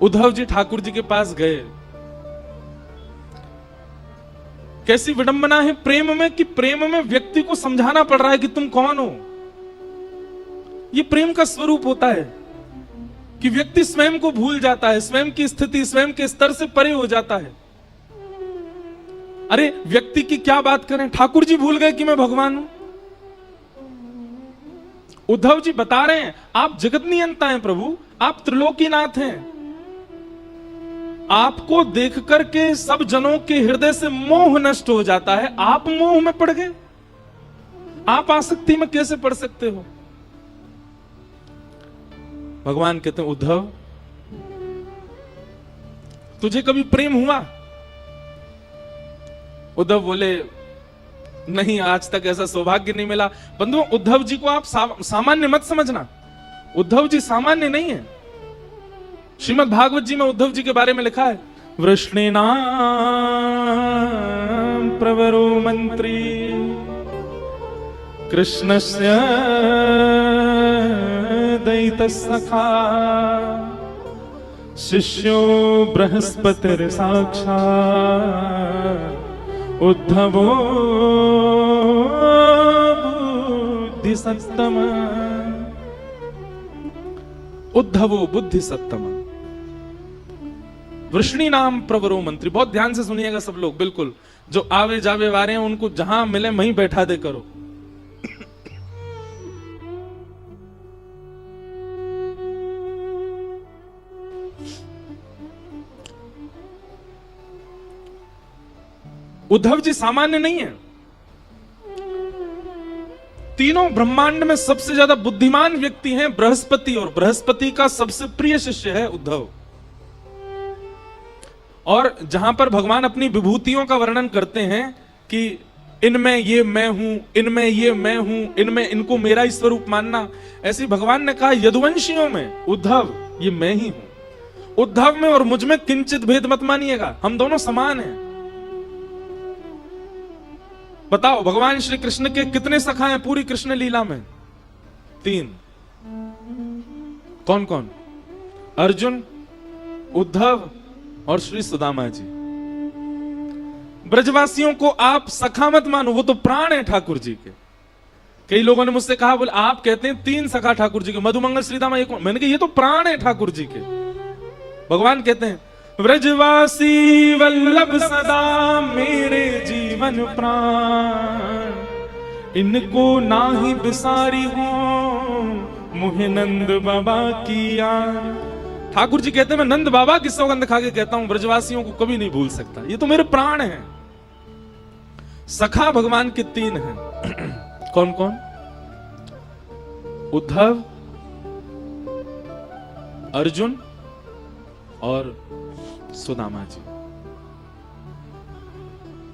उद्धव जी ठाकुर जी के पास गए। कैसी विडंबना है प्रेम में कि प्रेम में व्यक्ति को समझाना पड़ रहा है कि तुम कौन हो। ये प्रेम का स्वरूप होता है कि व्यक्ति स्वयं को भूल जाता है, स्वयं की स्थिति, स्वयं के स्तर से परे हो जाता है। अरे व्यक्ति की क्या बात करें, ठाकुर जी भूल गए कि मैं भगवान हूं। उद्धव जी बता रहे हैं आप जगत नियंता हैं प्रभु, आप त्रिलोकीनाथ हैं। आपको देख करके सब जनों के हृदय से मोह नष्ट हो जाता है, आप मोह में पड़ गए। आप आसक्ति में कैसे पड़ सकते हो। भगवान कहते हैं उद्धव तुझे कभी प्रेम हुआ। उद्धव बोले नहीं, आज तक ऐसा सौभाग्य नहीं मिला। बंधुओं उद्धव जी को आप सामान्य मत समझना, उद्धव जी सामान्य नहीं है। श्रीमद् भागवत जी में उद्धव जी के बारे में लिखा है वृष्णिनाम प्रवरो मंत्री कृष्णस्य दयित सखा शिष्यो बृहस्पतिर साक्षात् उद्धवो बुद्धि सत्तम। उद्धवो बुद्धि सत्तम। वृष्णि नाम प्रवरो मंत्री। बहुत ध्यान से सुनिएगा सब लोग, बिल्कुल जो आवे जावे वारे हैं उनको जहां मिले वहीं बैठा दे करो। उद्धव जी सामान्य नहीं है। तीनों ब्रह्मांड में सबसे ज्यादा बुद्धिमान व्यक्ति हैं बृहस्पति, और बृहस्पति का सबसे प्रिय शिष्य है उद्धव। और जहां पर भगवान अपनी विभूतियों का वर्णन करते हैं कि इनमें ये मैं हूं, इनमें ये मैं हूं, इनमें इनको मेरा ही स्वरूप मानना, ऐसे भगवान ने कहा यदुवंशियों में उद्धव ये मैं ही हूं। उद्धव में और मुझ में किंचित भेद मत मानिएगा, हम दोनों समान हैं। बताओ भगवान श्री कृष्ण के कितने सखा हैं पूरी कृष्ण लीला में? 3। कौन कौन? अर्जुन, उद्धव और श्री सुदामा जी। ब्रजवासियों को आप सखा मत मानो, वो तो प्राण है ठाकुर जी के। कई लोगों ने मुझसे कहा बोले आप कहते हैं 3 सखा ठाकुर जी के, मधुमंगल श्रीदामा एक। मैंने कहा ये तो प्राण है ठाकुर जी के। भगवान कहते हैं ब्रजवासी वल्लभ सदा मेरे जीवन प्राण, इनको नाही बिसारी हो मुहे नंद बाबा की याद। ठाकुर जी कहते हैं मैं नंद बाबा की सौगंध खा के कहता हूं ब्रजवासियों को कभी नहीं भूल सकता, ये तो मेरे प्राण हैं। सखा भगवान के 3 हैं। कौन कौन? उद्धव, अर्जुन और सुदामा जी।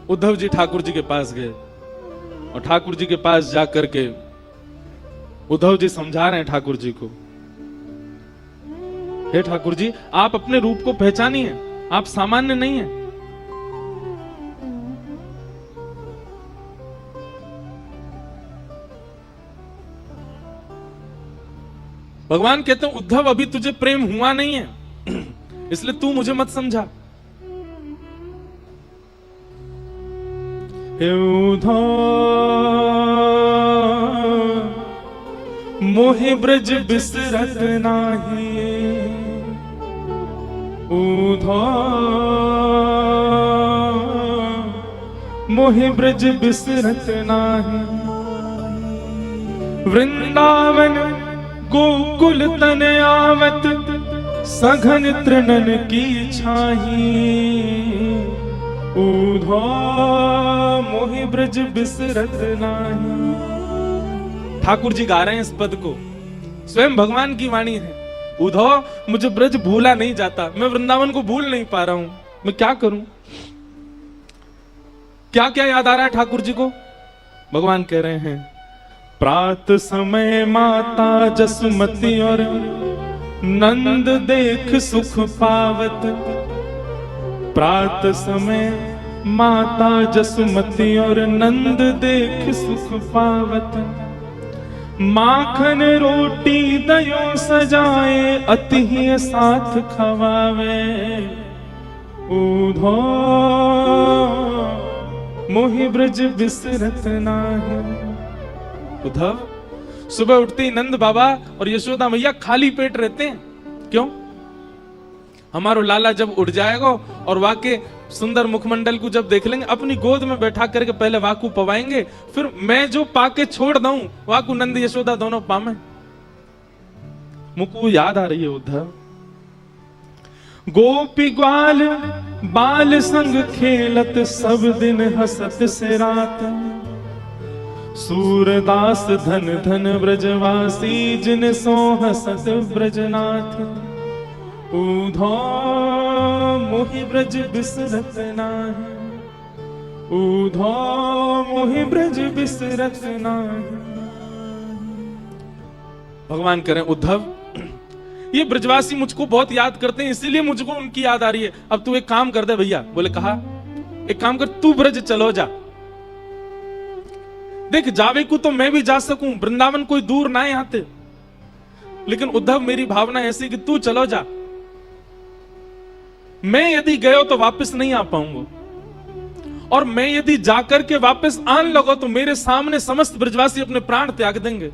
उद्धव जी ठाकुर जी के पास गए और ठाकुर जी के पास जाकर के उद्धव जी समझा रहे हैं ठाकुर जी को, हे ठाकुर जी आप अपने रूप को पहचानिए, आप सामान्य नहीं हैं। भगवान कहते हैं उद्धव अभी तुझे प्रेम हुआ नहीं है इसलिए तू मुझे मत समझा। हे उद्धव मोहि ब्रज बिसरत नाही, उद्धव मोहि ब्रज बिसरत नाही। वृंदावन गोकुल तन आवत सघन तृणन की छाही, उद्धव मोहि ब्रज बिसरत नाही। ठाकुर जी गा रहे हैं इस पद को, स्वयं भगवान की वाणी है। उद्धव मुझे ब्रज भूला नहीं जाता, मैं वृंदावन को भूल नहीं पा रहा हूं, मैं क्या करूं? क्या क्या याद आ रहा है ठाकुर जी को? भगवान कह रहे हैं प्रात समय माता जसुमती और नंद देख सुख पावत, प्रात समय माता जसुमती और नंद देख सुख पावत। माखन रोटी दयो सजाए अति ही साथ खवावे ऊधो मोहि ब्रज बिसरत नाही। उद्धव, सुबह उठते ही नंद बाबा और यशोदा मैया खाली पेट रहते हैं। क्यों? हमारो लाला जब उठ जाएगा और वाके सुंदर मुखमंडल को जब देख लेंगे, अपनी गोद में बैठा करके पहले वाकू पवाएंगे, फिर मैं जो पाके छोड़ दूं वाकू नंद यशोदा दोनों पामे। मुझको याद आ रही है उद्धव, गोपी ग्वाल बाल संग खेलत सब दिन हसत से रात, सूरदास धन धन ब्रजवासी जिन सो हसत ब्रजनाथ, ऊधो मोहि ब्रज बिसरत नाही, ऊधो मोहि ब्रज बिसरत नाही। भगवान करें उद्धव, ये ब्रजवासी मुझको बहुत याद करते हैं, इसीलिए मुझको उनकी याद आ रही है। अब तू एक काम कर दे भैया। बोले कहा, एक काम कर, तू ब्रज चलो जा। देख जावे को तो मैं भी जा सकूं, वृंदावन कोई दूर ना है यहां से, लेकिन उद्धव मेरी भावना ऐसी कि तू चलो जा। मैं यदि गयो तो वापस नहीं आ पाऊंगा, और मैं यदि जाकर के वापस आने लगो तो मेरे सामने समस्त ब्रजवासी अपने प्राण त्याग देंगे।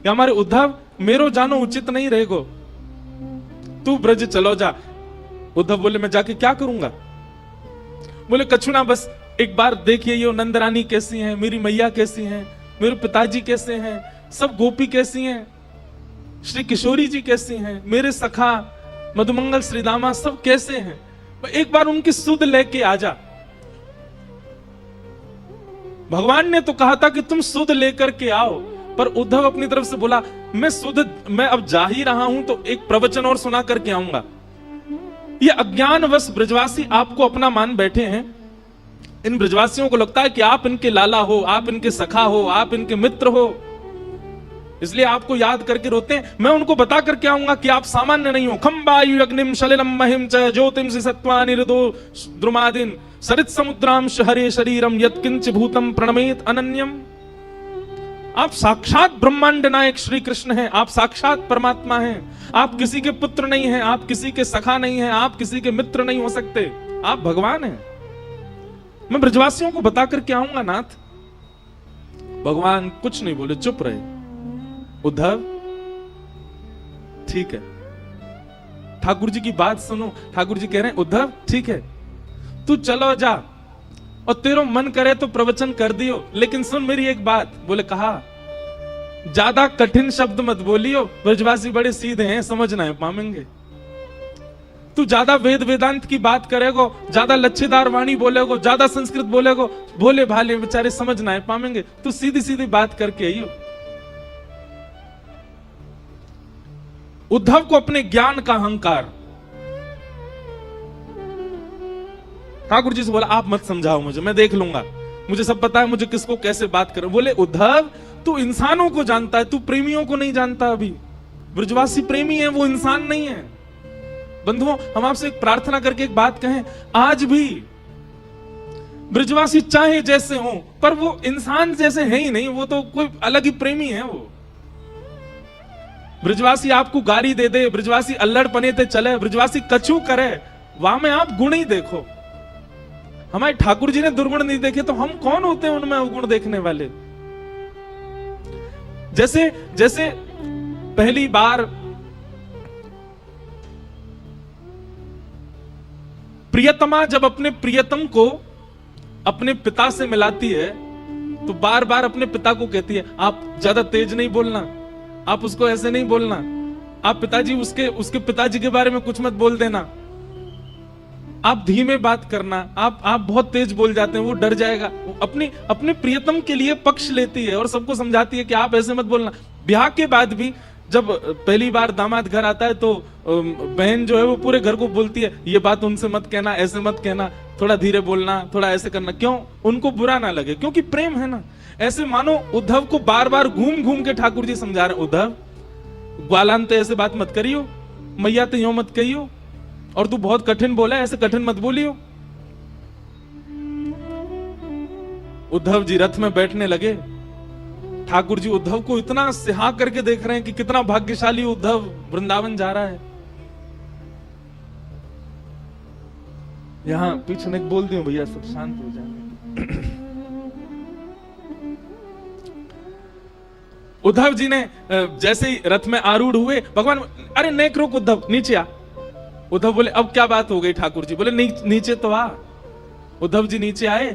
या हमारे उद्धव, मेरो जानो उचित नहीं रहेगो, तू ब्रज चलो जा। उद्धव बोले मैं जाके क्या करूंगा? बोले कछु ना, बस एक बार देखिए ये नंदरानी कैसी हैं, मेरी मैया कैसी हैं, मेरे पिताजी कैसे हैं, सब गोपी कैसी हैं, श्री किशोरी जी कैसी हैं, मेरे सखा मधुमंगल श्रीदामा सब कैसे हैं, एक बार उनकी सुध लेके आ जा। भगवान ने तो कहा था कि तुम सुध लेकर के आओ, पर उद्धव अपनी तरफ से बोला मैं अब जा ही रहा हूं तो एक प्रवचन और सुना करके आऊंगा। ये अज्ञानवश ब्रजवासी आपको अपना मान बैठे हैं। इन ब्रजवासियों को लगता है कि आप इनके लाला हो, आप इनके सखा हो, आप इनके मित्र हो, इसलिए आपको याद करके रोते हैं। मैं उनको बता करके आऊंगा कि आप सामान्य नहीं हो। खंबायु अग्निम शलिलम महिम च ज्योतिम सत्वा निरदो द्रुमादिन सरित समुद्राम हरे शरीरम यत्किंच भूतम प्रणमेत अनन्यम। आप साक्षात ब्रह्मांड नायक श्री कृष्ण हैं, आप साक्षात परमात्मा हैं। आप किसी के पुत्र नहीं हैं, आप किसी के सखा नहीं हैं, आप किसी के मित्र नहीं हो सकते, आप भगवान हैं। मैं ब्रजवासियों को बता करके आऊंगा नाथ। भगवान कुछ नहीं बोले, चुप रहे। उद्धव ठीक है, ठाकुर जी की बात सुनो। ठाकुर जी कह रहे हैं उद्धव ठीक है, तू चलो जा, और तेरो मन करे तो प्रवचन कर दियो, लेकिन सुन मेरी एक बात। बोले कहा, ज्यादा कठिन शब्द मत बोलियो, ब्रजवासी बड़े सीधे हैं, समझना है पामेंगे। तू ज्यादा वेद वेदांत की बात करेगो, ज्यादा लच्छेदार वाणी बोलेगो, ज्यादा संस्कृत बोलेगो, भोले भाले बेचारे समझना है पामेंगे। तू सीधी सीधी बात करके आइयो। उद्धव को अपने ज्ञान का अहंकार। ठाकुर जी से बोला आप मत समझाओ मुझे, मैं देख लूंगा, मुझे सब पता है मुझे किसको कैसे बात करो। बोले उद्धव तू इंसानों को जानता है, तू प्रेमियों को नहीं जानता। अभी ब्रजवासी प्रेमी है, वो इंसान नहीं है। बंधुओं, हम आपसे एक प्रार्थना करके एक बात कहें, आज भी ब्रजवासी चाहे जैसे हो, पर वो इंसान जैसे है ही नहीं, वो तो कोई अलग ही प्रेमी है। वो ब्रजवासी आपको गाली दे दे, ब्रजवासी अल्लड़ पने ते चले, ब्रजवासी कछु करे, वहां में आप गुण ही देखो। हमारे ठाकुर जी ने दुर्गुण नहीं देखे, तो हम कौन होते हैं उनमें अवगुण देखने वाले। जैसे जैसे पहली बार प्रियतमा जब अपने प्रियतम को अपने पिता से मिलाती है, तो बार बार अपने पिता को कहती है आप ज्यादा तेज नहीं बोलना, आप उसको ऐसे नहीं बोलना, आप पिताजी उसके पिताजी के बारे में कुछ मत बोल देना, आप धीमे बात करना, आप बहुत तेज बोल जाते हैं, वो डर जाएगा। वो अपने प्रियतम के लिए पक्ष लेती है और सबको समझाती है कि आप ऐसे मत बोलना। ब्याह के बाद भी जब पहली बार दामाद घर आता है तो बहन जो है वो पूरे घर को बोलती है ये बात उनसे मत कहना, ऐसे मत कहना, थोड़ा धीरे बोलना, थोड़ा ऐसे करना। क्यों? उनको बुरा ना लगे, क्योंकि प्रेम है ना। ऐसे मानो उद्धव को बार बार घूम घूम के ठाकुर जी समझा रहे, उद्धव ग्वालान तो ऐसे बात मत करियो, मैया तो यो मत कहियो, और तू बहुत कठिन बोला, ऐसे कठिन मत बोलियो। उद्धव जी रथ में बैठने लगे, ठाकुर जी उद्धव को इतना सिहा करके देख रहे हैं कि कितना भाग्यशाली उद्धव वृंदावन जा रहा है। यहां पीछे नहीं बोल दियो भैया, सब शांत हो जाए। उद्धव जी ने जैसे ही रथ में आरूढ़ हुए, भगवान अरे नेक रोक उद्धव, नीचे आ। उद्धव बोले अब क्या बात हो गई ठाकुर जी? बोले नीचे तो आ। उद्धव जी नीचे आए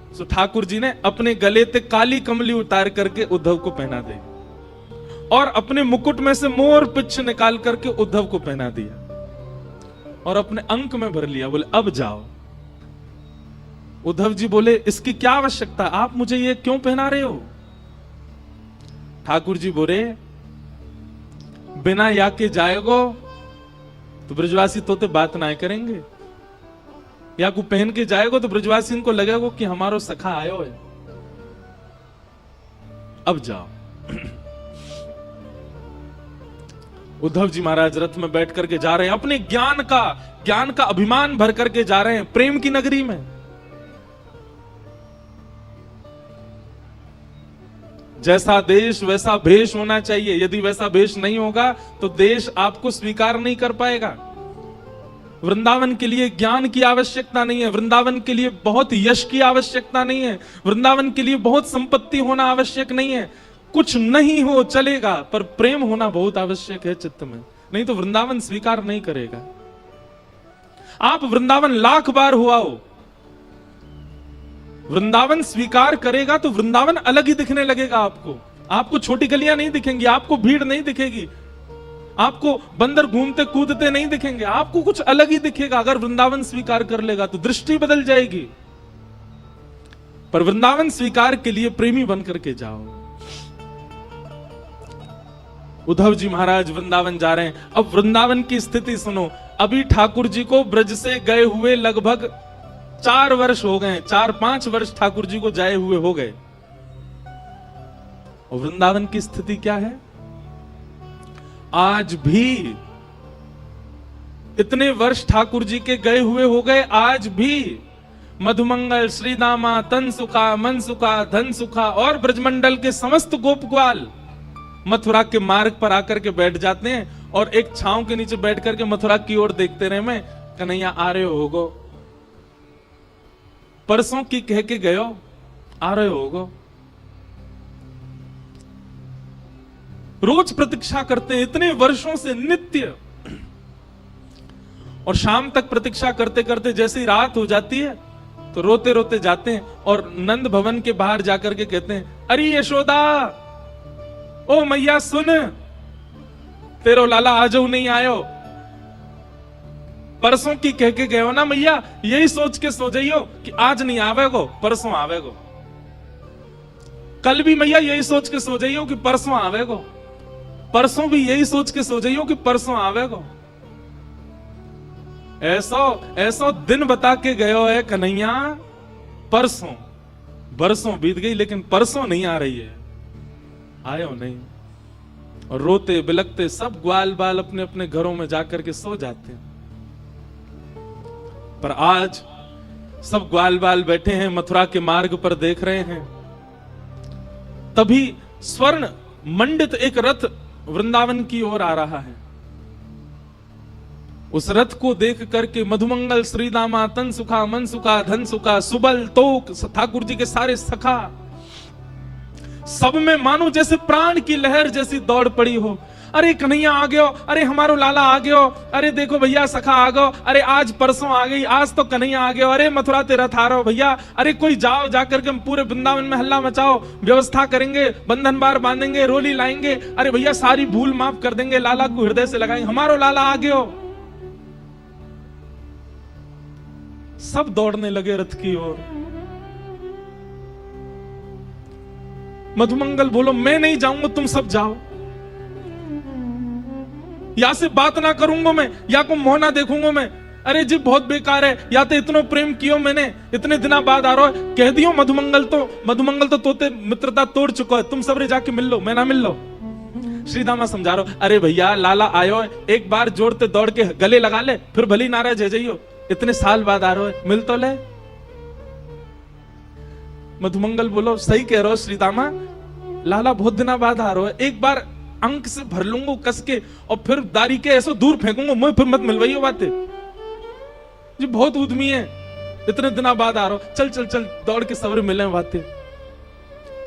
तो ठाकुर जी ने अपने गले से काली कमली उतार करके उद्धव को पहना दी और अपने मुकुट में से मोर पिच्छ निकाल करके उद्धव को पहना दिया और अपने अंक में भर लिया। बोले अब जाओ। उद्धव जी बोले इसकी क्या आवश्यकता, आप मुझे ये क्यों पहना रहे हो? ठाकुर जी बोले बिना या के जाएगो तो ब्रजवासी तोते बात ना करेंगे, या को पहन के जाएगो तो ब्रजवासी इनको लगेगा कि हमारो सखा आयो है। अब जाओ। उद्धव जी महाराज रथ में बैठ करके जा रहे हैं, अपने ज्ञान का अभिमान भर करके जा रहे हैं प्रेम की नगरी में। जैसा देश वैसा भेष होना चाहिए, यदि वैसा भेष नहीं होगा तो देश आपको स्वीकार नहीं कर पाएगा। वृंदावन के लिए ज्ञान की आवश्यकता नहीं है, वृंदावन के लिए बहुत यश की आवश्यकता नहीं है, वृंदावन के लिए बहुत संपत्ति होना आवश्यक नहीं है। कुछ नहीं हो चलेगा, पर प्रेम होना बहुत आवश्यक है चित्त में, नहीं तो वृंदावन स्वीकार नहीं करेगा। आप वृंदावन लाख बार हुआ हो, वृंदावन स्वीकार करेगा तो वृंदावन अलग ही दिखने लगेगा आपको। आपको छोटी गलियां नहीं दिखेंगी, आपको भीड़ नहीं दिखेगी, आपको बंदर घूमते कूदते नहीं दिखेंगे, आपको कुछ अलग ही दिखेगा। अगर वृंदावन स्वीकार कर लेगा तो दृष्टि बदल जाएगी। पर वृंदावन स्वीकार के लिए प्रेमी बनकर के जाओ। उद्धव जी महाराज वृंदावन जा रहे हैं। अब वृंदावन की स्थिति सुनो। अभी ठाकुर जी को ब्रज से गए हुए लगभग 4 वर्ष हो गए, 4-5 वर्ष ठाकुर जी को जाए हुए हो गए। और वृंदावन की स्थिति क्या है? आज भी इतने वर्ष ठाकुर जी के गए हुए हो गए, आज भी मधुमंगल, श्रीदामा, तनसुखा, मनसुखा, धनसुखा और ब्रजमंडल के समस्त गोप ग्वाल मथुरा के मार्ग पर आकर के बैठ जाते हैं और एक छांव के नीचे बैठ करके मथुरा की ओर देखते रहे। मैं कन्हैया आ रहे होगो, परसों की कह के गयो, आ रहे होगो। रोज प्रतीक्षा करते हैं इतने वर्षों से नित्य, और शाम तक प्रतीक्षा करते करते जैसे ही रात हो जाती है तो रोते रोते जाते हैं और नंद भवन के बाहर जाकर के कहते हैं अरे यशोदा, ओ मैया सुन, तेरो लाला आजो नहीं आयो। परसों की कह के गए हो ना मैया, यही सोच के सो जाइयो कि आज नहीं आवेगो, परसों आवेगो। कल भी मैया यही सोच के सो जाइयो कि परसों आवेगो, परसों भी यही सोच के सो जाइयो कि परसों आवेगो। ऐसो दिन बता के गयो है कन्हैया, परसों बरसों बीत गई लेकिन परसों नहीं आ रही है, आयो नहीं। और रोते बिलकते सब ग्वाल बाल अपने अपने घरों में जाकर के सो जाते हैं। पर आज सब ग्वाल बाल बैठे हैं मथुरा के मार्ग पर देख रहे हैं। तभी स्वर्ण मंडित एक रथ वृंदावन की ओर आ रहा है। उस रथ को देख करके मधुमंगल, श्रीदामा, तनसुखा, मनसुखा, धनसुखा, सुबल, तोक, ठाकुर जी के सारे सखा, सब में मानो जैसे प्राण की लहर जैसी दौड़ पड़ी हो। अरे कन्हैया आ गयो, अरे हमारो लाला आ गयो, अरे देखो भैया सखा आ गयो, अरे आज परसों आ गई, आज तो कन्हैया आ गयो, अरे मथुरा ते रथ आ रहा हो भैया, अरे कोई जाओ, जाकर के हम पूरे वृंदावन में हल्ला मचाओ, व्यवस्था करेंगे, बंधन बार बांधेंगे, रोली लाएंगे, अरे भैया सारी भूल माफ कर देंगे, लाला को हृदय से लगाएंगे, हमारो लाला आ गयो। सब दौड़ने लगे रथ की ओर। मधुमंगल बोलो मैं नहीं जाऊंगा, तुम सब जाओ, या से बात ना करूंगा मैं, या को मोहना देखूंगा मैं। अरे जी बहुत बेकार है, या तो इतना प्रेम कियो मैंने, इतने दिना बाद आ रहा है, कह दियो मधुमंगल तो तोते मित्रता तोड़ चुका है, तुम सब रे जाके मिल लो, मैं ना मिल लो। श्रीदामा समझा रहा, अरे भैया लाला आयो, एक बार जोड़ते दौड़ के गले लगा ले, फिर भली नाराज है जाइयो, इतने साल बाद आ रहा है, मिल तो ले। मधुमंगल बोलो सही कह रहे हो श्रीदामा, लाला बहुत दिनों बाद आ रहा है, एक बार अंक से भर लूंगा कस के और फिर दारी के ऐसे दूर फेंकूंगा, मैं फिर मत मिलवाइयो बातें जी, बहुत उद्यमी है, इतने दिनों बाद आ रहा हो, चल चल चल दौड़ के सवेरे मिले बातें।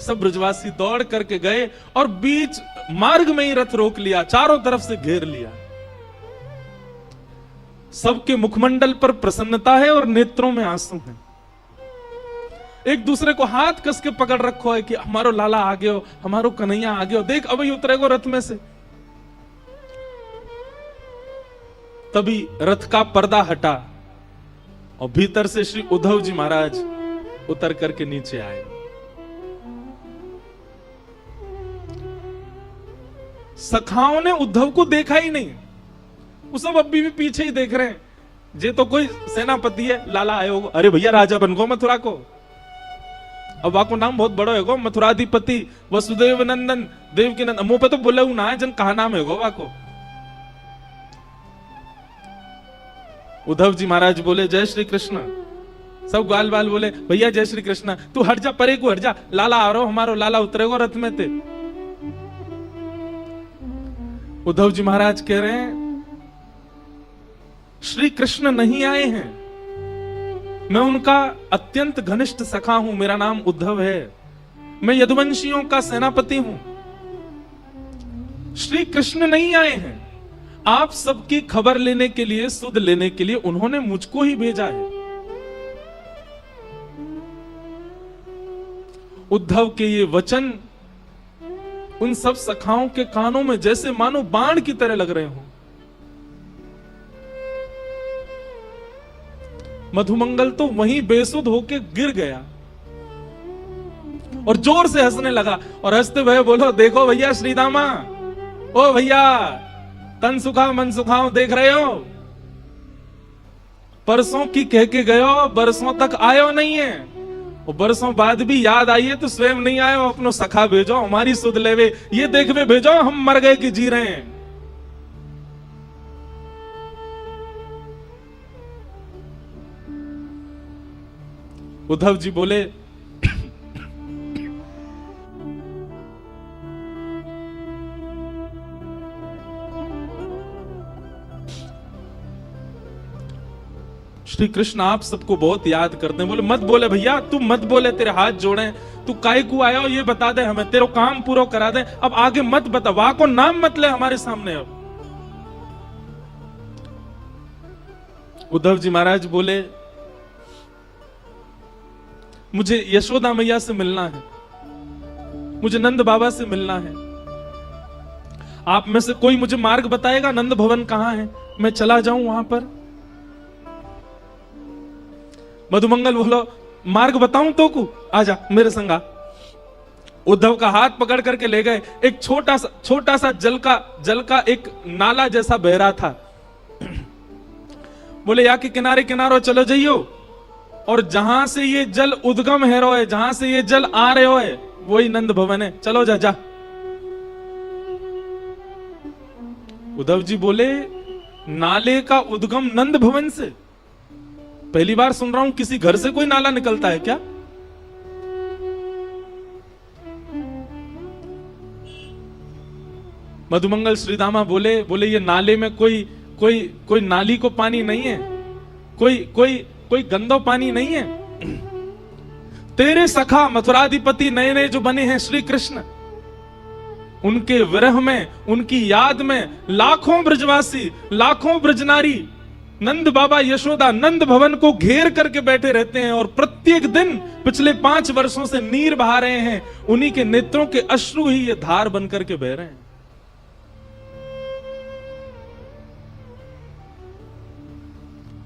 सब ब्रजवासी दौड़ करके गए और बीच मार्ग में ही रथ रोक लिया, चारों तरफ से घेर लिया। सबके मुखमंडल पर प्रसन्नता है और नेत्रों में आंसू हैं। एक दूसरे को हाथ कस के पकड़ रखो है कि हमारो लाला आ गयो, हमारो कन्हैया आ गयो, देख अभी उतरेगो रथ में से। तभी रथ का पर्दा हटा और भीतर से श्री उद्धव जी महाराज उतर करके नीचे आए। सखाओं ने उद्धव को देखा ही नहीं, वो सब अभी भी पीछे ही देख रहे हैं। जे तो कोई सेनापति है, लाला आए हो, अरे भैया राजा बन गो मथुरा को, अब वाको नाम बहुत बड़ो है गो, मथुराधिपति वसुदेव नंदन देव के नंदन, मुंह पे तो बोले ना है जन कहा नाम है गो वाको। उद्धव जी महाराज बोले जय श्री कृष्ण। सब ग्वाल बाल बोले भैया जय श्री कृष्ण, तू हट जा, परे को हट जा, लाला आ रहा हो, हमारो लाला उतरेगो रथ में थे। उद्धव जी महाराज कह रहे हैं श्री कृष्ण नहीं आए हैं, मैं उनका अत्यंत घनिष्ठ सखा हूं, मेरा नाम उद्धव है, मैं यदुवंशियों का सेनापति हूं। श्री कृष्ण नहीं आए हैं, आप सबकी खबर लेने के लिए, सुध लेने के लिए उन्होंने मुझको ही भेजा है। उद्धव के ये वचन उन सब सखाओं के कानों में जैसे मानो बाण की तरह लग रहे हो। मधुमंगल तो वहीं बेसुध होके गिर गया और जोर से हंसने लगा और हंसते हुए बोलो देखो भैया श्रीदामा, ओ भैया तन सुखा मन सुखाओ, देख रहे हो परसों की कह के गयो, बरसों तक आयो नहीं है, और बरसों बाद भी याद आई है तो स्वयं नहीं आयो, अपनो सखा भेजो, हमारी सुध लेवे, ये देखवे भेजो हम मर गए कि जी रहे हैं। उद्धव जी बोले श्री कृष्ण आप सबको बहुत याद करते हैं। बोले मत बोले भैया, तू मत बोले, तेरे हाथ जोड़े, तू काय को आया हो ये बता दे हमें, तेरा काम पूरा करा दे, अब आगे मत बता, वाह को नाम मत ले हमारे सामने। अब उद्धव जी महाराज बोले मुझे यशोदा मैया से मिलना है, मुझे नंद बाबा से मिलना है, आप में से कोई मुझे मार्ग बताएगा, नंद भवन कहां है, मैं चला जाऊं वहां पर। मधुमंगल बोलो मार्ग बताऊं तो को, आजा मेरे संगा। उद्धव का हाथ पकड़ करके ले गए, एक छोटा सा जल का एक नाला जैसा बह रहा था। बोले या के किनारे किनारो चलो जाइयो, और जहां से ये जल उद्गम है रो है, जहां से ये जल आ रहे हो है, वही नंद भवन है, चलो जा जा। उद्धव जी बोले नाले का उद्गम नंद भवन से? पहली बार सुन रहा हूं किसी घर से कोई नाला निकलता है क्या? मधुमंगल श्रीदामा बोले ये नाले में कोई नाली को पानी नहीं है, कोई गंदो पानी नहीं है। तेरे सखा मथुराधिपति नए नए जो बने हैं श्री कृष्ण, उनके विरह में, उनकी याद में लाखों ब्रजवासी, लाखों ब्रजनारी नंद बाबा यशोदा नंद भवन को घेर करके बैठे रहते हैं और प्रत्येक दिन पिछले 5 वर्षों से नीर बहा रहे हैं, उन्हीं के नेत्रों के अश्रु ही ये धार बनकर के बह रहे हैं।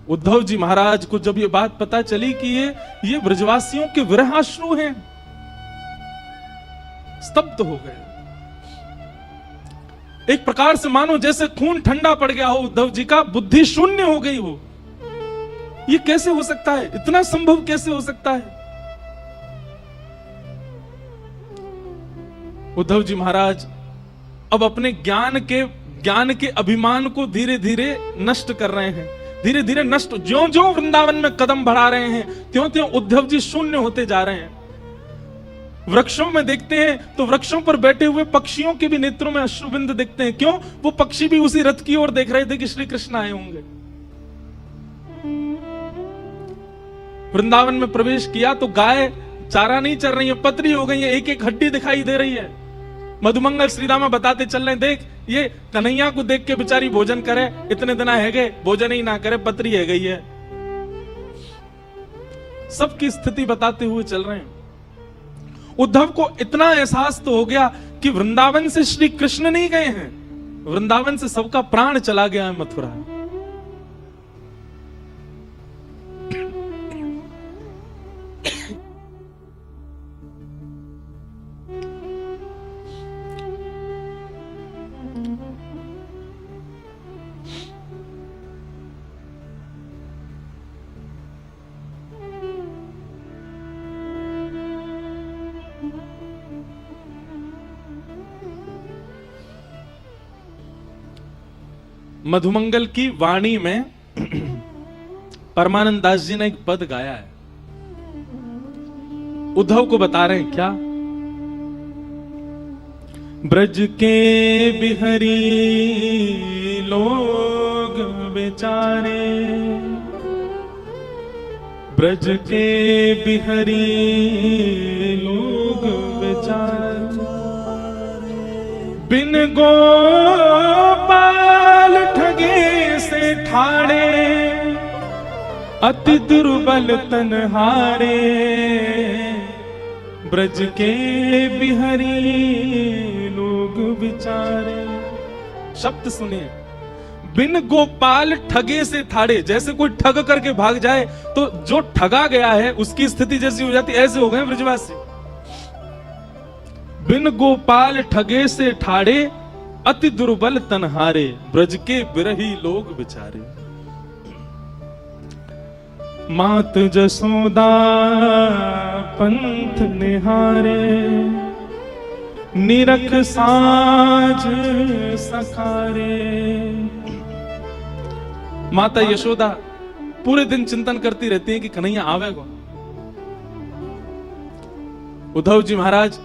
उद्धव जी महाराज को जब ये बात पता चली कि ये ब्रजवासियों के विरहाश्रु हैं, स्तब्ध हो गए। एक प्रकार से मानो जैसे खून ठंडा पड़ गया हो उद्धव जी का, बुद्धि शून्य हो गई हो। ये कैसे हो सकता है, इतना संभव कैसे हो सकता है? उद्धव जी महाराज अब अपने ज्ञान के अभिमान को धीरे धीरे नष्ट कर रहे हैं, धीरे धीरे नष्ट, ज्यों ज्यों वृंदावन में कदम बढ़ा रहे हैं त्यों त्यों उद्धव जी शून्य होते जा रहे हैं। वृक्षों में देखते हैं तो वृक्षों पर बैठे हुए पक्षियों के भी नेत्रों में अश्रुबिंद दिखते हैं। क्यों? वो पक्षी भी उसी रथ की ओर देख रहे थे कि श्री कृष्ण आए होंगे। वृंदावन में प्रवेश किया तो गाय चारा नहीं चल रही है, पतरी हो गई है, एक एक हड्डी दिखाई दे रही है। मधुमंगल श्रीदामा बताते चल रहे, देख ये कन्हैया को देख के बेचारी भोजन करे, इतने दिन है गए भोजन ही ना करे, पतरी है गई है। सबकी स्थिति बताते हुए चल रहे हैं। उद्धव को इतना एहसास तो हो गया कि वृंदावन से श्री कृष्ण नहीं गए हैं, वृंदावन से सबका प्राण चला गया है मथुरा। मधुमंगल की वाणी में परमानंद दास जी ने एक पद गाया है, उद्धव को बता रहे हैं क्या? ब्रज के बिहरी लोग बेचारे, ब्रज के बिहरी लोग बेचारे, बिन गोपाल ठगे से ठाड़े, अति दुर्बल तनहारे, ब्रज के बिहरी लोग बेचारे। शब्द सुनिए, बिन गोपाल ठगे से ठाड़े। जैसे कोई ठग करके भाग जाए तो जो ठगा गया है उसकी स्थिति जैसी हो जाती, ऐसे हो गए ब्रजवासी। बिन गोपाल ठगे से ठाड़े, अति दुर्बल तनहारे, ब्रज के बिरही लोग बेचारे। मात जसोदा पंथ निहारे, निरख साज सखारे। माता यशोदा पूरे दिन चिंतन करती रहती है कि कन्हैया आवेगा। उद्धव जी महाराज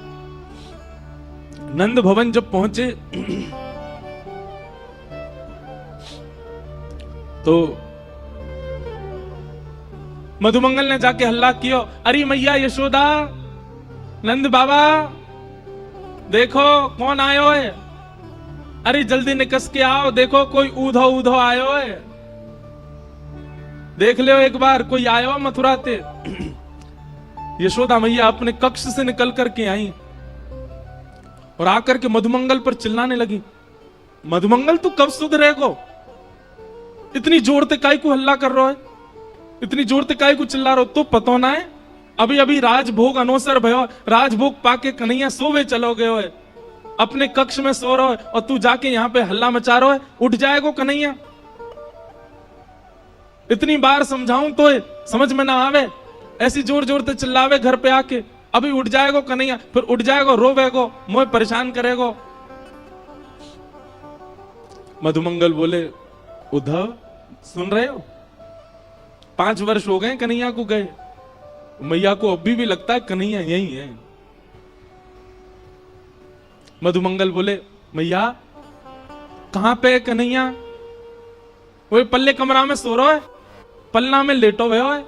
नंद भवन जब पहुंचे तो मधुमंगल ने जाके हल्ला किया, अरे मैया यशोदा, नंद बाबा देखो कौन आयो है, अरे जल्दी निकस के आओ, देखो कोई ऊधो ऊधो आयो है, देख लो एक बार कोई आयो मथुरा ते। यशोदा मैया अपने कक्ष से निकल करके आई और आकर के मधुमंगल पर चिल्लाने लगी, मधुमंगल तू कब सुधरेगो? इतनी जोर से काय को हल्ला कर रहा है, इतनी जोर से काय को चिल्ला रहा हो? तो पतो ना है अभी अभी राजभोग अनोसर भयो, राजभोग पाके कन्हैया सोवे चलो गयो है, अपने कक्ष में सो रहा है और तू जाके यहाँ पे हल्ला मचा रहा है, उठ जाएगो कन्हैया? इतनी बार समझाऊं तो समझ में ना आवे, ऐसी जोर जोर से चिल्लावे घर पे आके, अभी उठ जाएगो कन्हैया, फिर उठ जाएगो रोवेगो, मोह परेशान करेगो। मधुमंगल बोले, उद्धव सुन रहे हो, 5 वर्ष हो गए कन्हैया को गए, मैया को अभी भी लगता है कन्हैया यही है। मधुमंगल बोले, मैया कहां पे कन्हैया? वो पल्ले कमरा में सो रहा है, पलना में लेटो हुए है,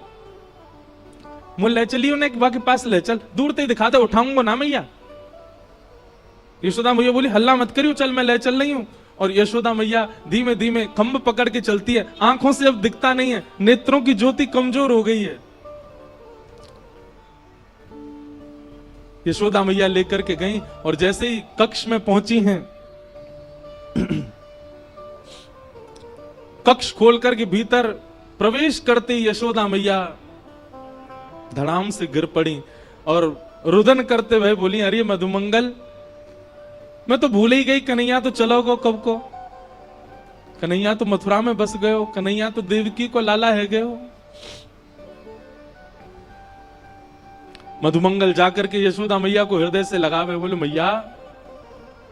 मुझे ले चलिए उन्हें के पास ले चल, दूर से दिखा दे, उठाऊंगा ना मैया। यशोदा मैया बोली, हल्ला मत करियो, चल मैं ले चल रही हूं। और यशोदा मैया धीमे धीमे खंभ पकड़ के चलती है, आंखों से अब दिखता नहीं है, नेत्रों की ज्योति कमजोर हो गई है। यशोदा मैया लेकर के गई और जैसे ही कक्ष में पहुंची हैं, कक्ष खोल करके भीतर प्रवेश करते ही यशोदा मैया धड़ाम से गिर पड़ी और रुदन करते हुए बोली, अरे मधुमंगल, मैं तो भूल ही गई, कन्हैया तो चलोगो कब को, कन्हैया तो मथुरा में बस गए हो, कन्हैया तो देवकी को लाला है गए हो। मधुमंगल जाकर के यशोदा मैया को हृदय से लगावे, बोले, मैया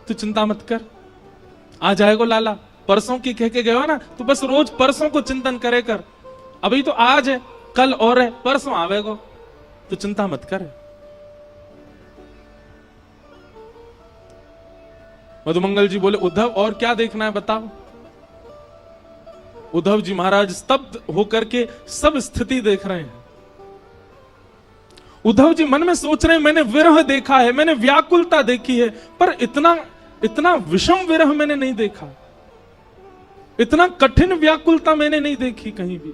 तू चिंता मत कर, आ जाएगो लाला, परसों की कह के गए हो ना, तू बस रोज परसों को चिंतन करे कर, अभी तो आज है, कल और है, परसों आवेगो, तू चिंता मत कर। मधुमंगल जी बोले उद्धव और क्या देखना है बताओ। उद्धव जी महाराज स्तब्ध होकर के सब स्थिति देख रहे हैं। उद्धव जी मन में सोच रहे हैं मैंने विरह देखा है, मैंने व्याकुलता देखी है, पर इतना विषम विरह मैंने नहीं देखा, इतना कठिन व्याकुलता मैंने नहीं देखी कहीं भी।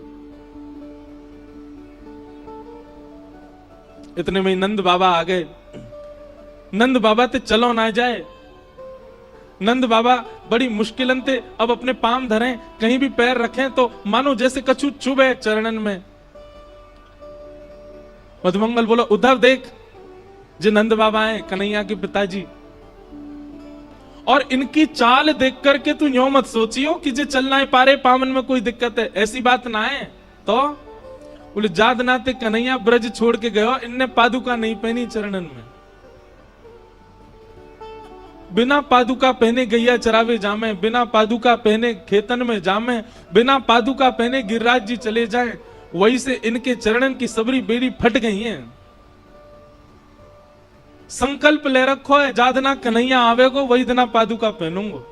इतने में नंद बाबा आ गए। नंद बाबा ते चलो ना जाए। नंद बाबा बड़ी मुश्किलन ते अब अपने पांव धरें, कहीं भी पैर रखें तो मानो जैसे कछु चुभे चरणन में। मधुमंगल बोला उद्धव देख, जो नंद बाबा है कन्हैया के पिताजी, और इनकी चाल देख करके तू यूं मत सोचियो कि जे चलना है पारे पावन में कोई दिक्कत है, ऐसी बात ना है। तो बोले जाद नाते कन्हैया ब्रज छोड़ के गयो, इनने पादुका नहीं पहनी चरणन में, बिना पादुका पहने गैया चरावे जामे, बिना पादुका पहने खेतन में जामे, बिना पादुका पहने गिरिराज जी चले जाए, वही से इनके चरणन की सबरी बेड़ी फट गई है। संकल्प ले रखो है जादना कन्हैया आवेगो वही दिना पादुका पहनूंगो।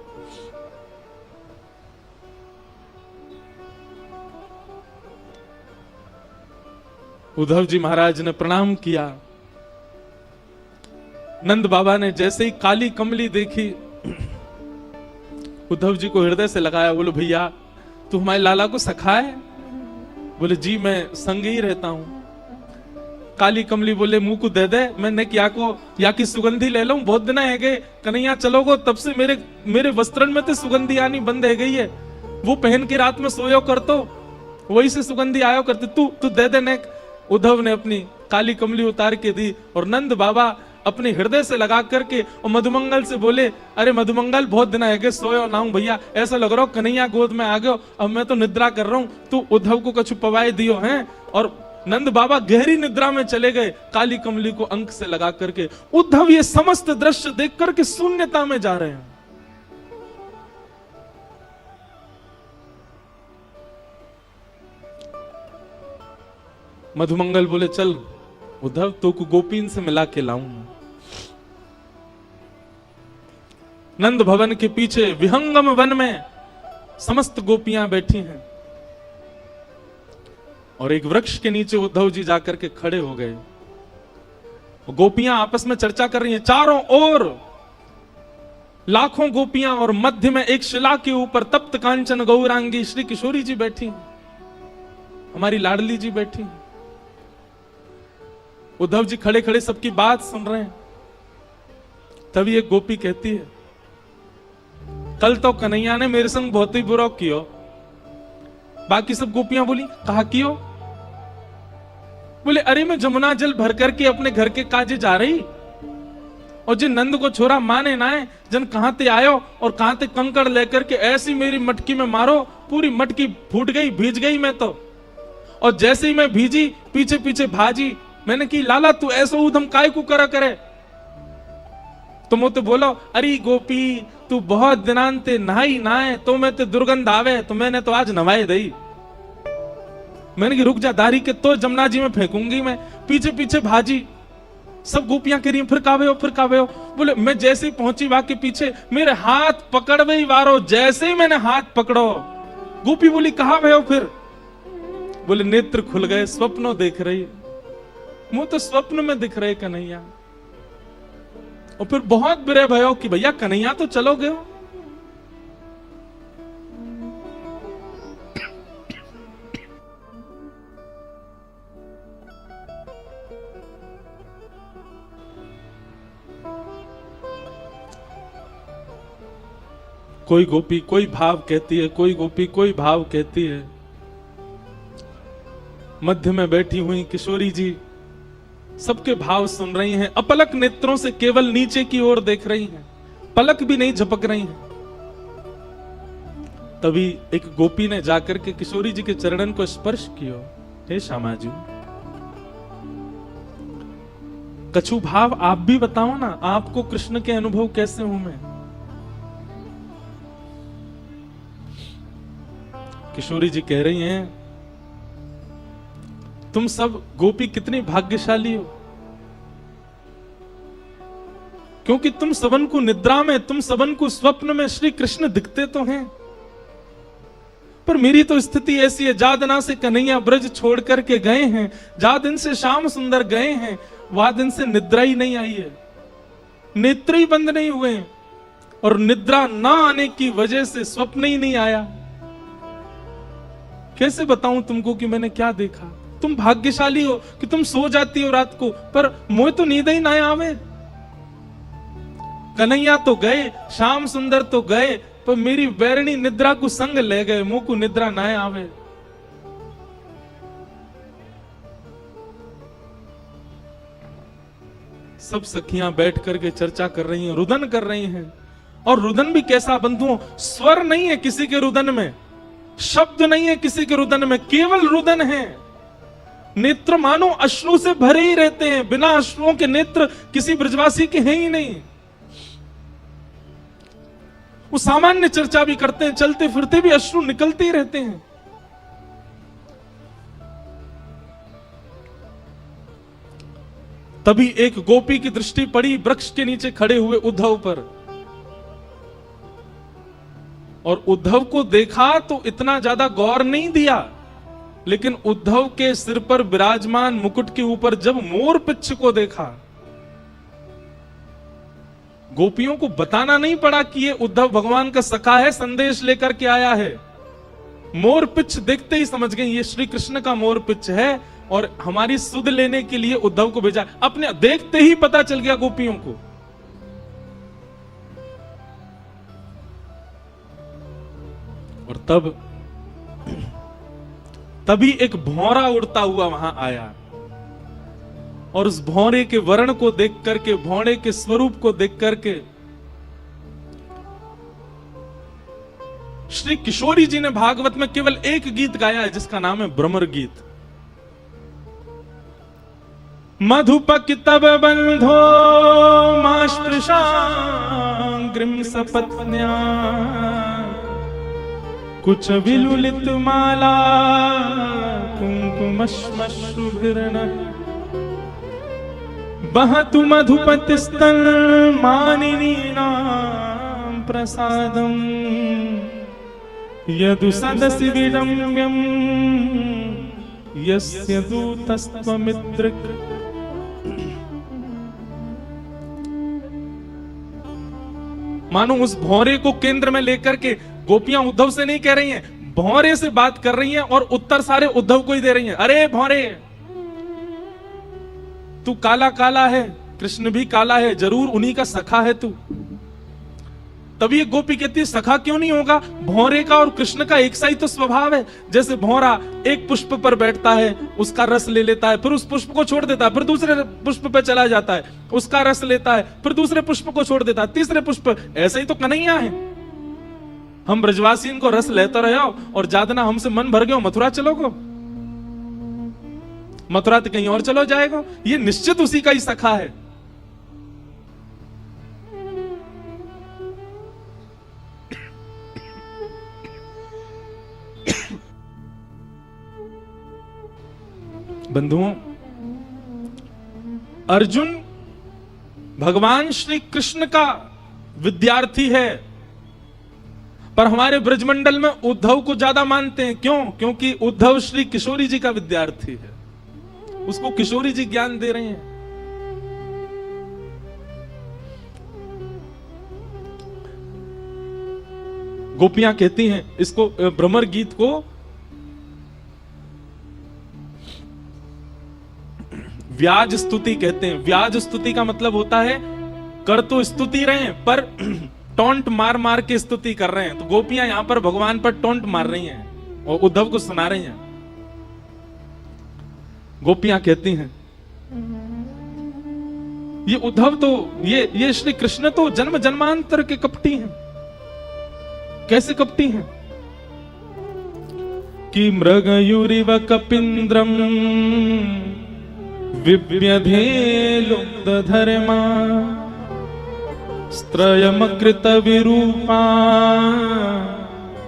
उद्धव जी महाराज ने प्रणाम किया। नंद बाबा ने जैसे ही काली कमली देखी, उद्धव जी को हृदय से लगाया। बोलो भैया तू हमारे लाला को सखा है? बोले जी मैं संग ही रहता हूं। काली कमली बोले मुंह को दे दे, मैं या की सुगंधी ले लूं, बहुत दिन है गए कन्हैया चलोगो तब से मेरे वस्त्रन में तो सुगंधी आनी बंद है गई है, वो पहन के रात में सोयो करतो, वही से सुगंधी आयो करते, तू दे दे नेक। उद्धव ने अपनी काली कमली उतार के दी और नंद बाबा अपने हृदय से लगा करके और मधुमंगल से बोले अरे मधुमंगल बहुत दिन है सोयो ना हूं भैया, ऐसा लग रहा हो कन्हैया गोद में आ गयो, अब मैं तो निद्रा कर रहा हूं, तू उद्धव को कछु पवाए दियो है। और नंद बाबा गहरी निद्रा में चले गए काली कमली को अंक से लगा करके। उद्धव ये समस्त दृश्य देख करके शून्यता में जा रहे हैं। मधुमंगल बोले चल उद्धव तो को गोपीन से मिला के लाऊंगा। नंद भवन के पीछे विहंगम वन में समस्त गोपियां बैठी हैं और एक वृक्ष के नीचे उद्धव जी जाकर के खड़े हो गए। गोपियां आपस में चर्चा कर रही हैं, चारों ओर लाखों गोपियां और मध्य में एक शिला के ऊपर तप्त कांचन गौरांगी श्री किशोरी जी बैठी हैं, हमारी लाडली जी बैठी हैं। उद्धव जी खड़े खड़े सबकी बात सुन रहे हैं। तभी एक गोपी कहती है कल तो कन्हैया ने मेरे संग बहुत ही बुरा किया। बाकी सब गोपियां बोली कहा कियो? बोले अरे मैं जमुना जल भर करके अपने घर के काजे जा रही और जिन नंद को छोरा माने ना है, जन कहां ते आयो और कहां ते कंकड़ लेकर के ऐसी मेरी मटकी में मारो, पूरी मटकी फूट गई, भीज गई मैं तो। और जैसे ही मैं भीजी पीछे पीछे भाजी, मैंने की लाला तू ऐसा उधम काय को करा करे? तुम तो बोलो अरे गोपी तू बहुत दिनांते नहाई नहाए तो मैं ते दुर्गंध आवे, तो मैंने तो आज नवाए दई। मैंने की रुक जा दारी के तो जमुना जी में फेंकूंगी मैं। पीछे पीछे भाजी, सब गोपियां कह रही फिर कावे हो फिर कावे हो। बोले मैं जैसे ही पहुंची वहां के पीछे मेरे हाथ पकड़ गई वारो, जैसे ही मैंने हाथ पकड़ो गोपी बोली कहा भय हो फिर? बोले नेत्र खुल गए, स्वप्नों देख रही, मुंह तो स्वप्न में दिख रहे कन्हैया। और फिर बहुत बुरे भयो कि भैया कन्हैया तो चलो गए। कोई गोपी कोई भाव कहती है, कोई गोपी कोई भाव कहती है। मध्य में बैठी हुई किशोरी जी सबके भाव सुन रही हैं, अपलक नेत्रों से केवल नीचे की ओर देख रही हैं, पलक भी नहीं झपक रही हैं। तभी एक गोपी ने जाकर के किशोरी जी के चरणन को स्पर्श किया। हे श्यामा जी कछु भाव आप भी बताओ ना, आपको कृष्ण के अनुभव कैसे हूं मैं? किशोरी जी कह रही हैं तुम सब गोपी कितनी भाग्यशाली हो। क्योंकि तुम सबन को निद्रा में, तुम सबन को स्वप्न में श्री कृष्ण दिखते तो हैं, पर मेरी तो स्थिति ऐसी है, जादना से कन्हैया ब्रज छोड़ करके गए हैं, जा दिन से श्याम सुंदर गए हैं, वह दिन से निद्रा ही नहीं आई है, नेत्र ही बंद नहीं हुए हैं, और निद्रा ना आने की वजह से स्वप्न ही नहीं आया। कैसे बताऊं तुमको कि मैंने क्या देखा? तुम भाग्यशाली हो कि तुम सो जाती हो रात को, पर मुझे तो नींद ही ना आवे। कन्हैया तो गए, श्याम सुंदर तो गए, पर मेरी बैरणी निद्रा को संग ले गए, मुंह को निद्रा ना आवे। सब सखियां बैठ करके चर्चा कर रही हैं, रुदन कर रही हैं, और रुदन भी कैसा बंधुओं, स्वर नहीं है किसी के रुदन में, शब्द नहीं है किसी के रुदन में, केवल रुदन है। नेत्र मानो अश्रु से भरे ही रहते हैं, बिना अश्रुओं के नेत्र किसी ब्रजवासी के हैं ही नहीं। वो सामान्य चर्चा भी करते हैं, चलते फिरते भी अश्रु निकलते ही रहते हैं। तभी एक गोपी की दृष्टि पड़ी वृक्ष के नीचे खड़े हुए उद्धव पर, और उद्धव को देखा तो इतना ज्यादा गौर नहीं दिया, लेकिन उद्धव के सिर पर विराजमान मुकुट के ऊपर जब मोर पिच्छ को देखा, गोपियों को बताना नहीं पड़ा कि ये उद्धव भगवान का सखा है, संदेश लेकर के आया है। मोर पिच्छ देखते ही समझ गए ये श्री कृष्ण का मोर पिच्छ है, और हमारी सुध लेने के लिए उद्धव को भेजा। अपने देखते ही पता चल गया गोपियों को। और तभी एक भौरा उड़ता हुआ वहां आया, और उस भौरे के वर्ण को देख करके, भौरे के स्वरूप को देख करके श्री किशोरी जी ने भागवत में केवल एक गीत गाया है, जिसका नाम है भ्रमर गीत। मधुपकितव बंधो मास्पृशांग्रिम सपत्न्या कुछ विलुलित माला कुंकुमश्मश्रुभिर्न बहतु मधुपतिस्तन मानिनीनां प्रसादं यदु सदसि विडम्यं यस्य दूतस्त्वमिद्रिक। मानो उस भौरे को केंद्र में लेकर के गोपियां उद्धव से नहीं कह रही हैं, भौरे से बात कर रही हैं, और उत्तर सारे उद्धव को ही दे रही हैं। अरे भौरे, तू काला काला है, कृष्ण भी काला है, जरूर उन्हीं का सखा है तू। तभी एक गोपी कहती है सखा क्यों नहीं होगा, भौरे का और कृष्ण का एक सा ही तो स्वभाव है। जैसे भौरा एक पुष्प पर बैठता है, उसका रस ले लेता है, फिर उस पुष्प को छोड़ देता है, फिर दूसरे पुष्प पर चला जाता है, उसका रस लेता है, फिर दूसरे पुष्प को छोड़ देता है, तीसरे पुष्प। ऐसे ही तो कन्हैया है। हम ब्रजवासी इनको रस लेते रहे हो, और जादना हमसे मन भर गयो, मथुरा चलोगो, मथुरा तो कहीं और चलो जाएगा। ये निश्चित उसी का ही सखा है। बंधुओं, अर्जुन भगवान श्री कृष्ण का विद्यार्थी है, पर हमारे ब्रजमंडल में उद्धव को ज्यादा मानते हैं। क्यों? क्योंकि उद्धव श्री किशोरी जी का विद्यार्थी है, उसको किशोरी जी ज्ञान दे रहे हैं। गोपियां कहती हैं इसको, भ्रमर गीत को व्याज स्तुति कहते हैं। व्याज स्तुति का मतलब होता है कर तो स्तुति रहे हैं, पर टोंट मार मार के स्तुति कर रहे हैं। तो गोपियां यहां पर भगवान पर टोंट मार रही हैं और उद्धव को सुना रही हैं। गोपियां कहती हैं ये उद्धव तो, ये श्री कृष्ण तो जन्म जन्मांतर के कपटी हैं। कैसे कपटी हैं? कि मृगयुरिव कपिंद्रम विव्यधे लुब्धधर्मा स्त्रयमकृत विरूपा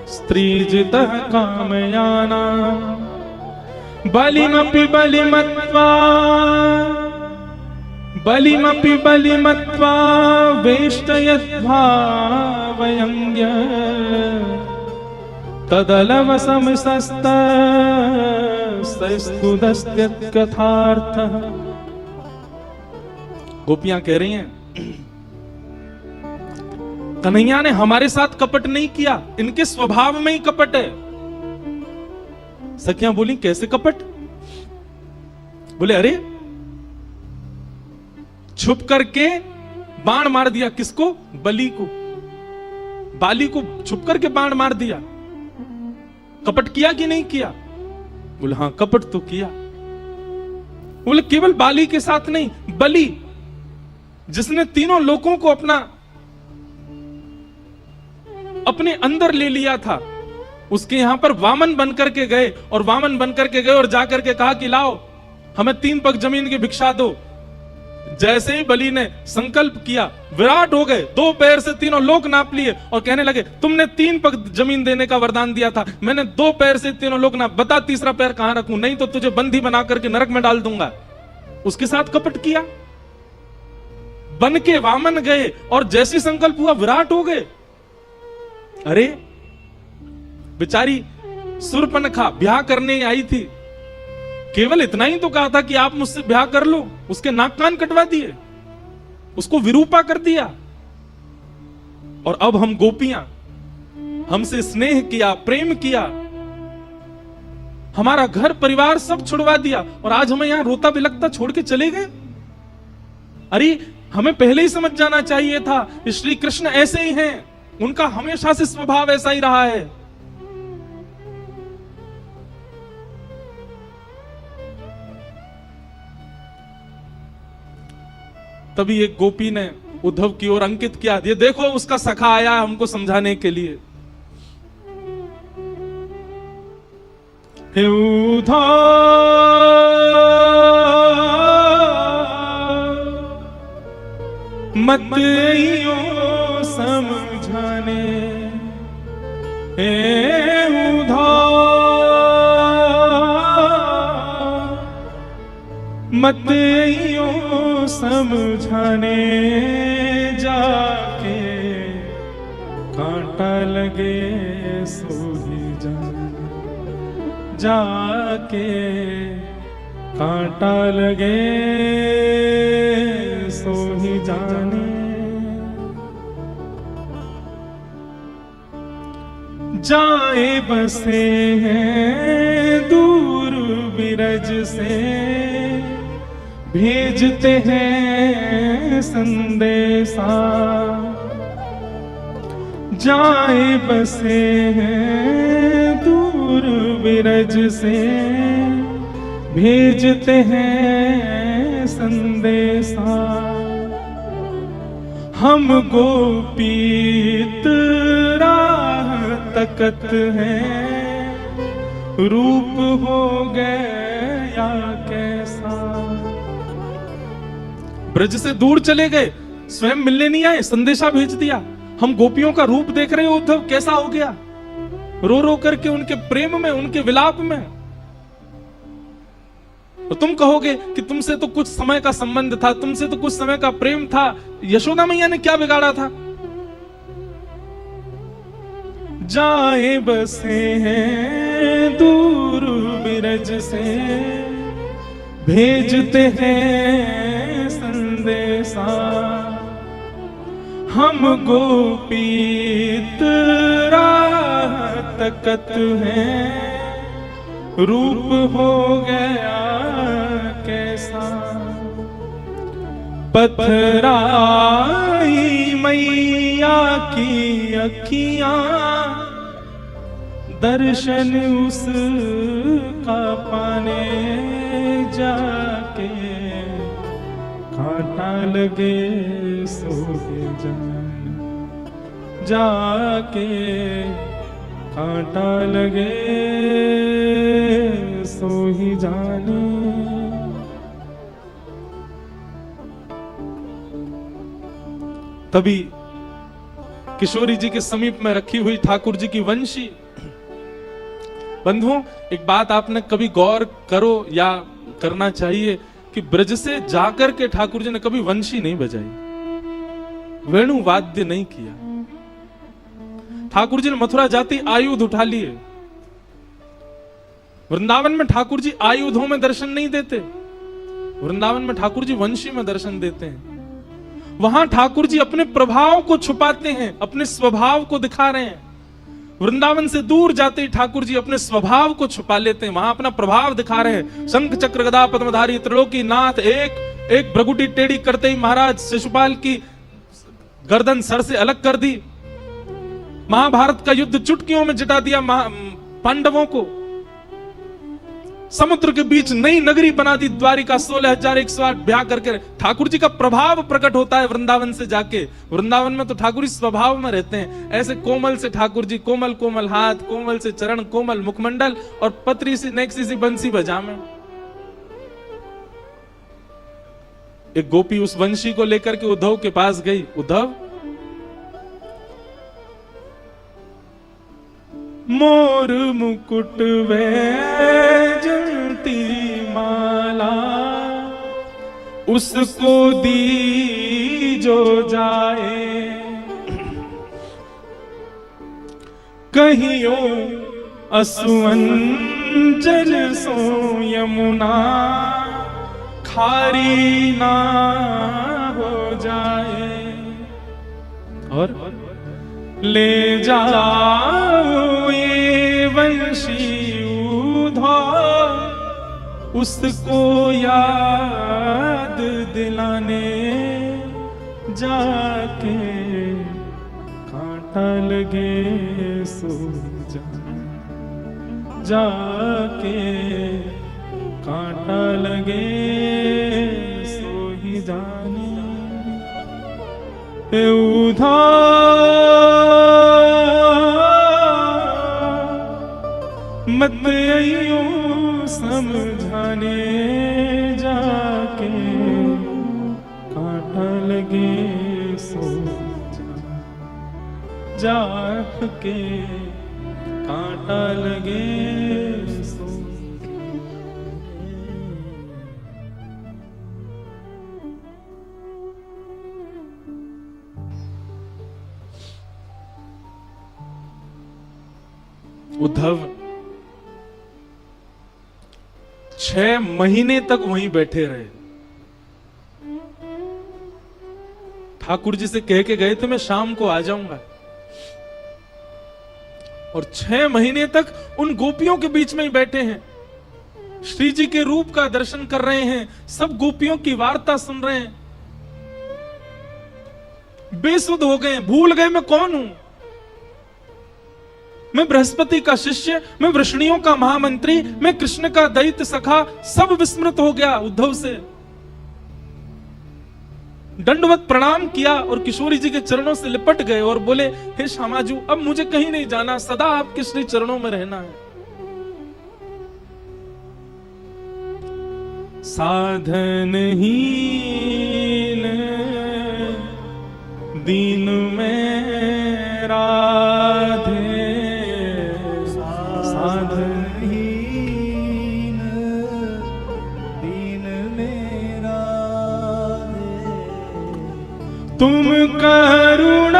स्त्रीजितः कामयाना बलिमपि बलिमत्वा बलिमपि बलिमत्वा वेष्टयद्भावयङ्ग्य तदलवसमसस्तस्तुदस्त्यत्कथार्थः। गोपियां कह रही हैं कन्हैया ने हमारे साथ कपट नहीं किया, इनके स्वभाव में ही कपट है। सखियां बोली कैसे कपट? बोले अरे छुप करके बाण मार दिया, किसको? बलि को, बाली को छुप करके बाण मार दिया। कपट किया कि नहीं किया? बोले हां कपट तो किया। बोले केवल बाली के साथ नहीं, बलि जिसने तीनों लोगों को अपने अंदर ले लिया था, उसके यहां पर वामन बनकर के गए और वामन बनकर के गए और जाकर के कहा कि लाओ हमें 3 पग जमीन की भिक्षा दो। जैसे ही बलि ने संकल्प किया, विराट हो गए, 2 पैर से तीनों लोक नाप लिए और कहने लगे तुमने 3 पग जमीन देने का वरदान दिया था, मैंने 2 पैर से तीनों लोक नाप, बता तीसरा पैर कहां रखूं, नहीं तो तुझे बंदी बना करके नरक में डाल दूंगा। उसके साथ कपट किया, बन के वामन गए और जैसी संकल्प हुआ विराट हो गए। अरे बेचारी शूर्पणखा ब्याह करने आई थी, केवल इतना ही तो कहा था कि आप मुझसे ब्याह कर लो, उसके नाक कान कटवा दिए, उसको विरूपा कर दिया। और अब हम गोपियां, हमसे स्नेह किया, प्रेम किया, हमारा घर परिवार सब छुड़वा दिया और आज हमें यहां रोता बिलखता छोड़ के चले गए। अरे हमें पहले ही समझ जाना चाहिए था, श्री कृष्ण ऐसे ही हैं, उनका हमेशा से स्वभाव ऐसा ही रहा है। तभी एक गोपी ने उद्धव की ओर अंकित किया, ये देखो उसका सखा आया हमको समझाने के लिए। हे उद्धव मत यो समझाने, हे उद्धव मत यो समझाने, जाके कांटा लगे सो ही जाने, जाके कांटा लगे सो ही जाने। जाए बसे हैं दूर बिरज से, भेजते हैं संदेशा, जाए बसे हैं दूर बिरज से, भेजते हैं संदेशा। हम गोपीत राह तकत हैं, रूप हो गया कैसा। ब्रज से दूर चले गए, स्वयं मिलने नहीं आए, संदेशा भेज दिया। हम गोपियों का रूप देख रहे हो उद्धव, कैसा हो गया, रो रो करके उनके प्रेम में, उनके विलाप में। तो तुम कहोगे कि तुमसे तो कुछ समय का संबंध था, तुमसे तो कुछ समय का प्रेम था, यशोदा मैया ने क्या बिगाड़ा था? जाए बसे हैं दूर बिरज से, भेजते हैं संदेशा। हम गोपीत राह तकत हैं, रूप हो गया कैसा। पथराई मैया की अखियां, दर्शन उसका पाने जाके, कांटा लगे सो जाए, जाके कांटा लगे सो ही जाने। तभी किशोरी जी के समीप में रखी हुई ठाकुर जी की वंशी। बंधुओं, एक बात आपने कभी गौर करो या करना चाहिए कि ब्रज से जाकर के ठाकुर जी ने कभी वंशी नहीं बजाई, वेणु वाद्य नहीं किया। ठाकुर जी ने मथुरा जाती आयुध उठा लिए। वृंदावन में ठाकुर जी आयुधों में दर्शन नहीं देते, वृंदावन में ठाकुर जी वंशी में दर्शन देते हैं। वहां ठाकुर जी अपने प्रभाव को छुपाते हैं, अपने स्वभाव को दिखा रहे हैं। वृंदावन से दूर जाते ही ठाकुर जी अपने स्वभाव को छुपा लेते हैं, वहां अपना प्रभाव दिखा रहे हैं। शंख चक्र गदा पद्मधारी त्रिलोकी नाथ, एक एक भ्रगुटी टेढ़ी करते ही महाराज शिशुपाल की गर्दन सर से अलग कर दी। महाभारत का युद्ध चुटकियों में जिता दिया पांडवों को। समुद्र के बीच नई नगरी बना दी द्वारिका, 16,108 ब्याह करके। ठाकुर जी का प्रभाव प्रकट होता है वृंदावन से जाके। वृंदावन में तो ठाकुर जी स्वभाव में रहते हैं। ऐसे कोमल से ठाकुर जी, कोमल कोमल हाथ, कोमल से चरण, कोमल मुखमंडल और पतरी सी नेक्सी सी बंसी बजामे। एक गोपी उस वंशी को लेकर के उद्धव के पास गई। उद्धव, मोर मुकुट वैजंती माला, उसको दी जो जाए, कहियो असुअंजन सो यमुना, खारी ना हो जाए। और ले जाओ ये वंशी उद्धव, उसको याद दिलाने जाके, कांटा लगे सो जाके, कांटा लगे सो ही जाने। मत आइयो समझाने जाके, कांटा लगे सो जाके, कांटा लगे सो। उद्धव 6 महीने तक वहीं बैठे रहे। ठाकुर जी से कह के गए थे मैं शाम को आ जाऊंगा, और 6 महीने तक उन गोपियों के बीच में ही बैठे हैं। श्री जी के रूप का दर्शन कर रहे हैं, सब गोपियों की वार्ता सुन रहे हैं। बेसुध हो गए, भूल गए मैं कौन हूं। मैं बृहस्पति का शिष्य, मैं वृष्णियों का महामंत्री, मैं कृष्ण का दैत्य सखा, सब विस्मृत हो गया उद्धव से। दंडवत प्रणाम किया और किशोरी जी के चरणों से लिपट गए और बोले, हे श्यामाजू, अब मुझे कहीं नहीं जाना, सदा आपके श्री चरणों में रहना है। साधनहीन दीन में राधे, साधनहीन दीन में राधे, तुम करुणामयी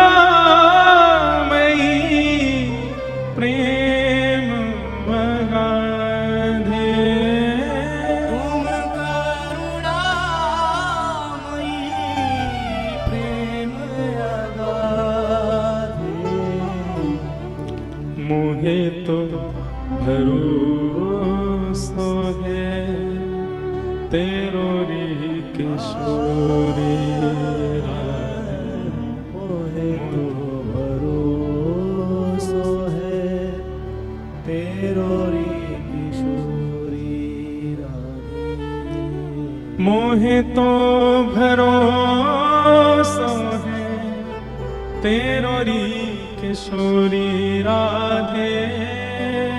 प्रेम अगाधे, तुम करुणामयी प्रेम अगाधे, मोहे तो भरोसा है तेरो री किशोरी, मोहे तो भरोसा है तेरो री किशोरी राधे, मोहे तो भरोसा है तेरो री किशोरी राधे,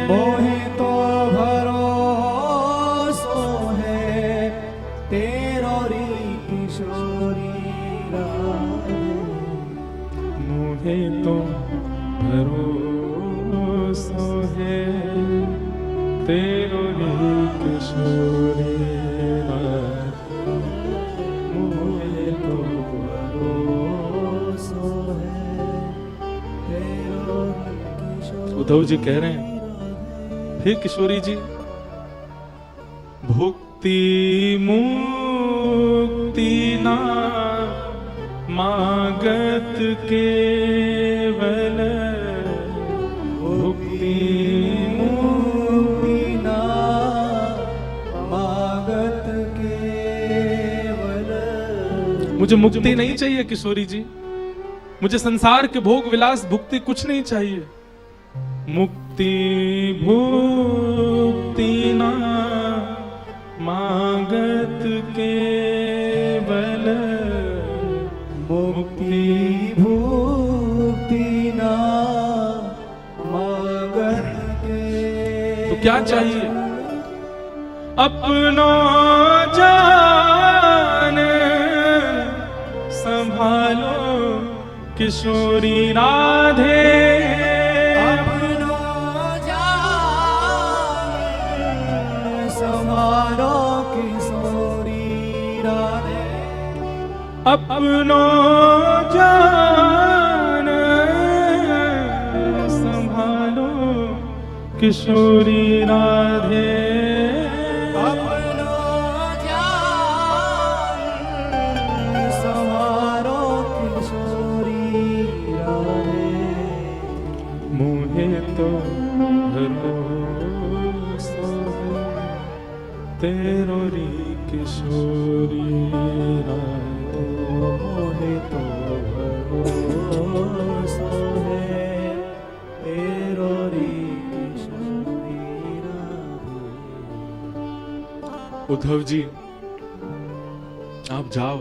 मोहे तो भरोसा है तेरो री किशोरी राधे, मोहे तो भरोसा है तेरो री किशोरी राधे। उद्धव जी कह रहे हैं, हे किशोरी जी, भुक्ति मुक्ति ना मागत केवल, भुक्ति मुक्ति ना मागत केवल। मुझे मुक्ति नहीं चाहिए किशोरी जी, मुझे संसार के भोग विलास भुक्ति कुछ नहीं चाहिए। मुक्ति भुक्ति ना मागत केवल, मुक्ति भुक्ति ना मागत केवल। तो क्या चाहिए? अपनो जान संभालो किशोरी राधे, अपनो जान संभालो किशोरी राधे, अपनो जान संभालो किशोरी राधे, अपनो जान संभालो किशोरी राधे। मोहे तो भरोसा है तेरो री किशोरी राधे, मोहे तो भरोसा है तेरो री किशोरी राधे। उद्धव जी आप जाओ,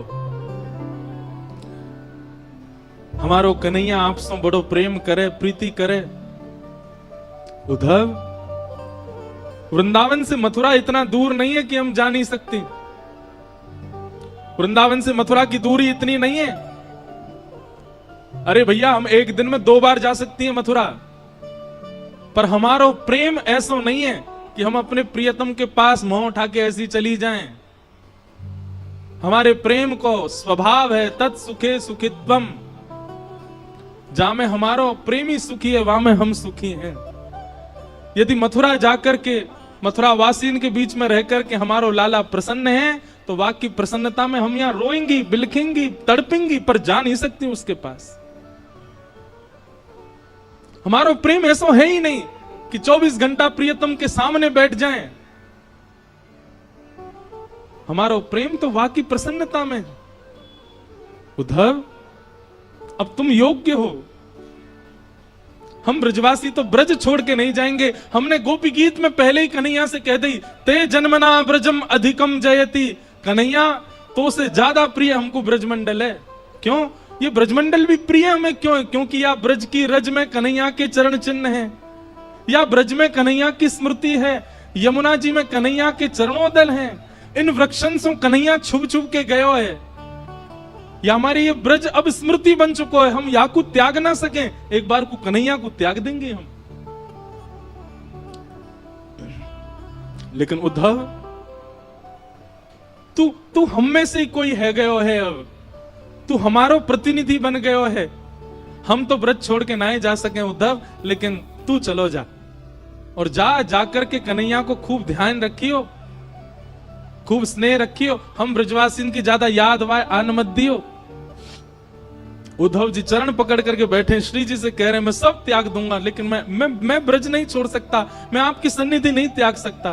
हमारो कन्हैया आपसे बड़ो प्रेम करे, प्रीति करे। उद्धव, वृंदावन से मथुरा इतना दूर नहीं है कि हम जा नहीं सकते। वृंदावन से मथुरा की दूरी इतनी नहीं है। अरे भैया, हम एक दिन में 2 बार जा सकती हैं मथुरा, पर हमारो प्रेम ऐसा नहीं है कि हम अपने प्रियतम के पास मुंह उठा के ऐसी चली जाएं। हमारे प्रेम को स्वभाव है तत्सुखे सुखित्वम, जहां में हमारो प्रेमी सुखी है वहां में हम सुखी हैं। यदि मथुरा जाकर के मथुरा वासियों के बीच में रहकर के हमारो लाला प्रसन्न है, तो वाकई प्रसन्नता में हम यहां रोएंगी, बिलखेंगी, तड़पेंगी, पर जा नहीं सकती उसके पास। हमारो प्रेम ऐसा है ही नहीं कि 24 घंटा प्रियतम के सामने बैठ जाएं। हमारा प्रेम तो वाकई प्रसन्नता में। उद्धव, अब तुम योग्य हो। हम ब्रजवासी तो ब्रज छोड़ के नहीं जाएंगे। हमने गोपी गीत में पहले ही कन्हैया से कह दी, ते जन्मना ब्रजम अधिकम जयति। कन्हैया, तो से ज्यादा प्रिय हमको ब्रजमंडल है। क्यों? ये ब्रजमंडल भी प्रिय हमें क्यों है? क्योंकि या ब्रज की रज में कन्हैया के चरण चिन्ह है, या ब्रज में कन्हैया की स्मृति है, यमुना जी में कन्हैया के चरणोदल हैं। इन वृक्षन से कन्हैया छुप छुप के गयो है। या हमारे ये ब्रज अब स्मृति बन चुको है। हम या को त्याग ना सके, एक बार को कन्हैया को त्याग देंगे हम। लेकिन उद्धव, तू हम में से कोई है गयो है। अब तू हमारो प्रतिनिधि बन गयो है। हम तो ब्रज छोड़ के ना ही जा सके उद्धव, लेकिन तू चलो जा, और जाकर के कन्हैया को खूब ध्यान रखियो, खूब स्नेह रखियो। हम ब्रजवासियों की ज्यादा याद आन मत दियो। उद्धव जी चरण पकड़ करके बैठे, श्री जी से कह रहे हैं, मैं सब त्याग दूंगा, लेकिन मैं ब्रज नहीं छोड़ सकता, मैं आपकी सन्निधि नहीं त्याग सकता।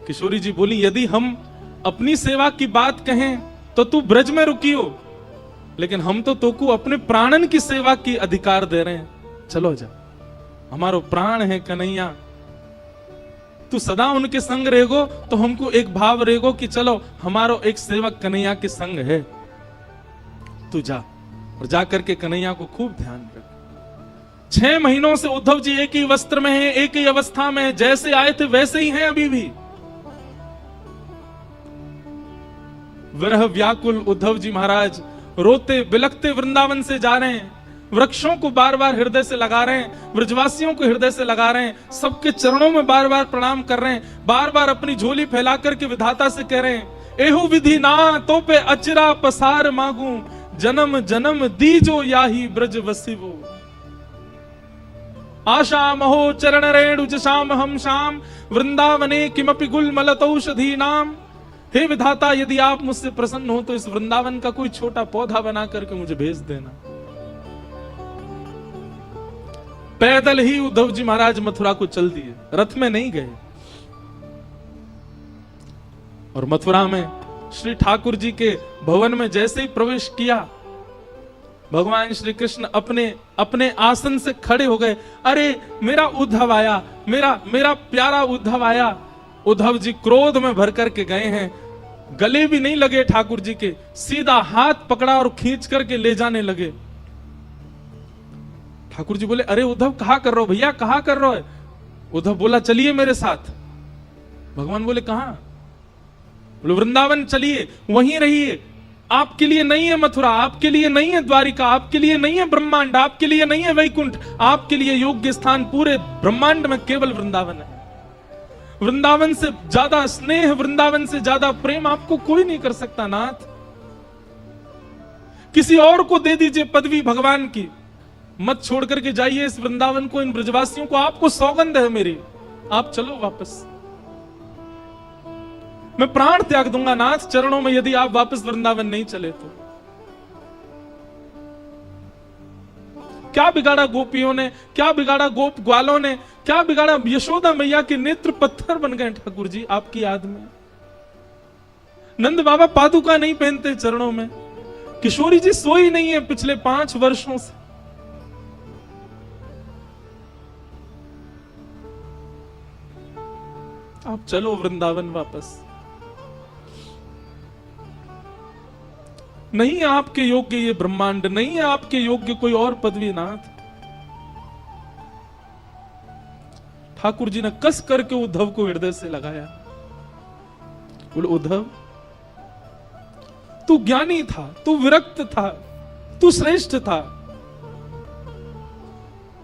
किशोरी जी बोली, यदि हम अपनी सेवा की बात कहें तो तू ब्रज में रुकियो, लेकिन हम तो तोको अपने प्राणन की सेवा की अधिकार दे रहे हैं। चलो जा, हमारो प्राण है कन्हैया। तू सदा उनके संग रहेगो तो हमको एक भाव रहेगो कि चलो हमारो एक सेवक कन्हैया के संग है। तू जा, और जाकर के कन्हैया को खूब ध्यान रख। 6 महीनों से उद्धव जी एक ही वस्त्र में हैं, एक ही अवस्था में हैं, जैसे आए थे वैसे ही हैं अभी भी। विरह व्याकुल उद्धव जी महाराज रोते बिलखते वृंदावन से जा रहे हैं। वृक्षों को बार बार हृदय से लगा रहे हैं, ब्रजवासियों को हृदय से लगा रहे हैं, सबके चरणों में बार बार प्रणाम कर रहे हैं, बार बार अपनी झोली फैला करके विधाता से कह रहे हैं, एहु विधि ना तो पे अचरा पसार मांगू, जन्म जन्म दीजो याही ब्रज वसिवो। आशा महो चरण रेणु जशाम हम शाम वृंदावने किमपि गुलमलतौषधी नाम। हे विधाता, यदि आप मुझसे प्रसन्न हो तो इस वृंदावन का कोई छोटा पौधा बना करके मुझे भेज देना। पैदल ही उद्धव जी महाराज मथुरा को चल दिए, रथ में नहीं गए। और मथुरा में श्री ठाकुर जी के भवन में जैसे ही प्रवेश किया, भगवान श्री कृष्ण अपने अपने आसन से खड़े हो गए। अरे मेरा उद्धव आया, मेरा प्यारा उद्धव आया। उद्धव जी क्रोध में भर करके गए हैं, गले भी नहीं लगे ठाकुर जी के, सीधा हाथ पकड़ा और खींच करके ले जाने लगे। ठाकुर जी बोले, अरे उद्धव कहां कर रहे हो भैया, कहां कर रहे हो? उद्धव बोला, चलिए मेरे साथ। भगवान बोले, कहां? बोले, वृंदावन चलिए, वहीं रहिए। आपके लिए नहीं है मथुरा, आपके लिए नहीं है द्वारिका, आपके लिए नहीं है ब्रह्मांड, आपके लिए नहीं है वैकुंठ, आपके लिए योग्य स्थान पूरे ब्रह्मांड में केवल वृंदावन है। वृंदावन से ज्यादा स्नेह, वृंदावन से ज्यादा प्रेम आपको कोई नहीं कर सकता नाथ। किसी और को दे दीजिए पदवी भगवान की, मत छोड़ करके जाइए इस वृंदावन को, इन ब्रजवासियों को। आपको सौगंध है मेरी, आप चलो वापस। मैं प्राण त्याग दूंगा नाथ चरणों में, यदि आप वापस वृंदावन नहीं चले तो। क्या बिगाड़ा गोपियों ने, क्या बिगाड़ा गोप ग्वालों ने, क्या बिगाड़ा? यशोदा मैया के नेत्र पत्थर बन गए ठाकुर जी आपकी याद में। नंद बाबा पादुका नहीं पहनते चरणों में। किशोरी जी सोई नहीं है पिछले 5 वर्षों से। आप चलो वृंदावन वापस। नहीं है आपके योग्य ये ब्रह्मांड, नहीं है आपके योग्य कोई और पदवी नाथ। ठाकुर जी ने कस करके उद्धव को हृदय से लगाया। बोले, उद्धव तू ज्ञानी था, तू विरक्त था, तू श्रेष्ठ था,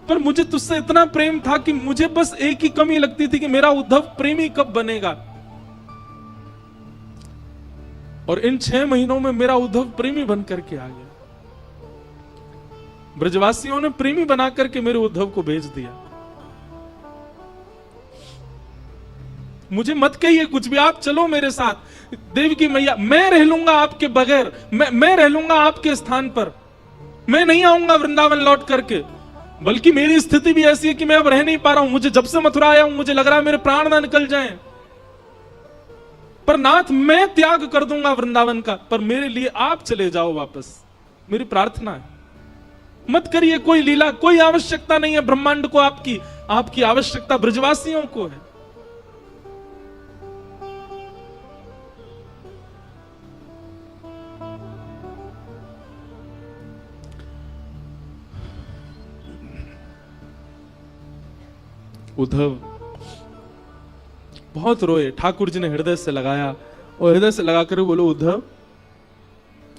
पर मुझे तुझसे इतना प्रेम था कि मुझे बस एक ही कमी लगती थी कि मेरा उद्धव प्रेमी कब बनेगा। और इन 6 महीनों में मेरा उद्धव प्रेमी बन करके आ गया। ब्रजवासियों ने प्रेमी बना करके मेरे उद्धव को भेज दिया। मुझे मत कहिए कुछ भी, आप चलो मेरे साथ। देवी की मैया, मैं रह लूंगा आपके बगैर, मैं रह लूंगा आपके स्थान पर। मैं नहीं आऊंगा वृंदावन लौट करके, बल्कि मेरी स्थिति भी ऐसी है कि मैं अब रह नहीं पा रहा हूं। मुझे जब से मथुरा आया हूं मुझे लग रहा है मेरे प्राण ना निकल जाएं। पर नाथ मैं त्याग कर दूंगा वृंदावन का, पर मेरे लिए आप चले जाओ वापस, मेरी प्रार्थना है। मत करिए कोई लीला, कोई आवश्यकता नहीं है ब्रह्मांड को आपकी, आपकी आवश्यकता ब्रजवासियों को है। उद्धव बहुत रोए। ठाकुर जी ने हृदय से लगाया और हृदय से लगाकर बोलो, उद्धव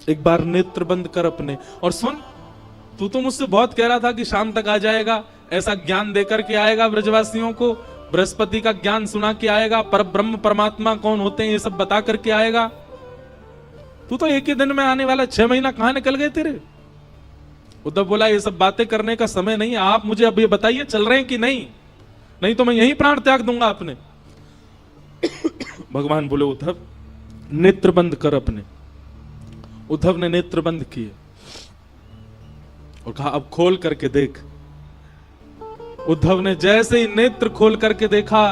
एक बार नेत्र बंद कर अपने, और सुन, तू तो मुझसे बहुत कह रहा था कि शाम तक आ जाएगा, ऐसा ज्ञान देकर के आएगा ब्रजवासियों को, बृहस्पति का ज्ञान सुना के आएगा, पर ब्रह्म परमात्मा कौन होते हैं ये सब बता करके आएगा। तू तो एक ही दिन में आने वाला, 6 महीना कहां निकल गए तेरे? उद्धव बोला, ये सब बातें करने का समय नहीं है, आप मुझे अब ये बताइए चल रहे हैं कि नहीं, नहीं तो मैं यही प्राण त्याग दूंगा अपने। भगवान बोले, उद्धव नेत्र बंद कर अपने। उद्धव ने नेत्र बंद किए और कहा, अब खोल करके देख। उद्धव ने जैसे ही नेत्र खोल करके देखा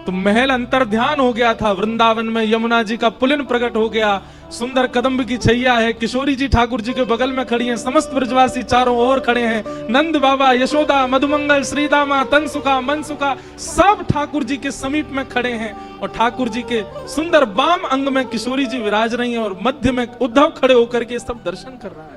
तो महल अंतर ध्यान हो गया था। वृंदावन में यमुना जी का पुलिन प्रकट हो गया, सुंदर कदम्ब की छैया है, किशोरी जी ठाकुर जी के बगल में खड़ी हैं, समस्त ब्रजवासी चारों ओर खड़े हैं, नंद बाबा, यशोदा, मधुमंगल, श्रीदामा, तनसुका, मनसुका सब ठाकुर जी के समीप में खड़े हैं। और ठाकुर जी के सुंदर वाम अंग में किशोरी जी विराज रही हैं और मध्य में उद्धव खड़े होकर के सब दर्शन कर रहा है।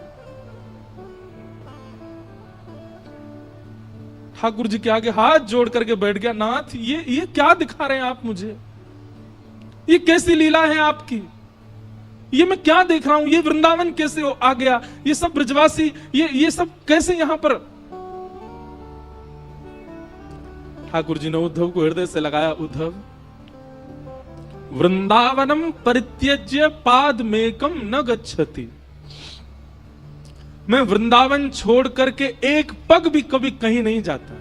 ठाकुर जी के आगे हाथ जोड़ करके बैठ गया, नाथ ये क्या दिखा रहे हैं आप मुझे? ये कैसी लीला है आपकी? ये मैं क्या देख रहा हूं? ये वृंदावन कैसे आ गया? ये सब ब्रजवासी, ये सब कैसे यहां पर? ठाकुर जी ने उद्धव को हृदय से लगाया, उद्धव वृंदावनम परित्यज्य पादमेकम न गच्छति। मैं वृंदावन छोड़ करके एक पग भी कभी कहीं नहीं जाता।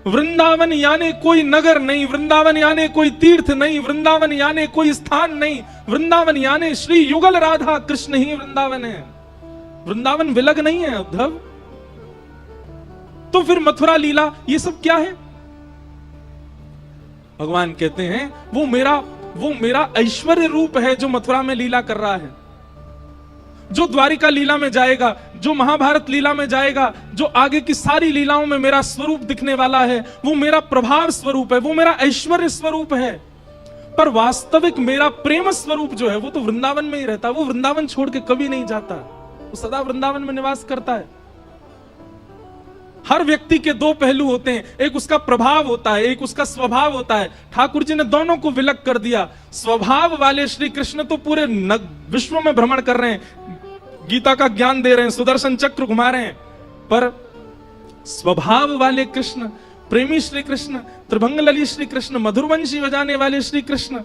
वृंदावन यानी कोई नगर नहीं, वृंदावन यानी कोई तीर्थ नहीं, वृंदावन यानी कोई स्थान नहीं, वृंदावन यानी श्री युगल राधा कृष्ण ही वृंदावन है। वृंदावन विलग नहीं है उद्धव। तो फिर मथुरा लीला ये सब क्या है? भगवान कहते हैं वो मेरा ऐश्वर्य रूप है जो मथुरा में लीला कर रहा है। जो द्वारिका लीला में जाएगा, जो महाभारत लीला में जाएगा, जो आगे की सारी लीलाओं में मेरा स्वरूप दिखने वाला है, वो मेरा प्रभाव स्वरूप है, वो मेरा ऐश्वर्य स्वरूप है। पर वास्तविक मेरा प्रेम स्वरूप जो है वो तो वृंदावन में ही रहता है। वो वृंदावन छोड़ के कभी नहीं जाता, वो सदा वृंदावन में निवास करता है। हर व्यक्ति के दो पहलू होते हैं, एक उसका प्रभाव होता है, एक उसका स्वभाव होता है। ठाकुर जी ने दोनों को विलग कर दिया। स्वभाव वाले श्री कृष्ण तो पूरे विश्व में भ्रमण कर रहे हैं, गीता का ज्ञान दे रहे हैं, सुदर्शन चक्र घुमा रहे हैं। पर स्वभाव वाले कृष्ण, प्रेमी श्री कृष्ण, त्रिभंग ललित श्री कृष्ण, मधुरवंशी बजाने वाले श्री कृष्ण,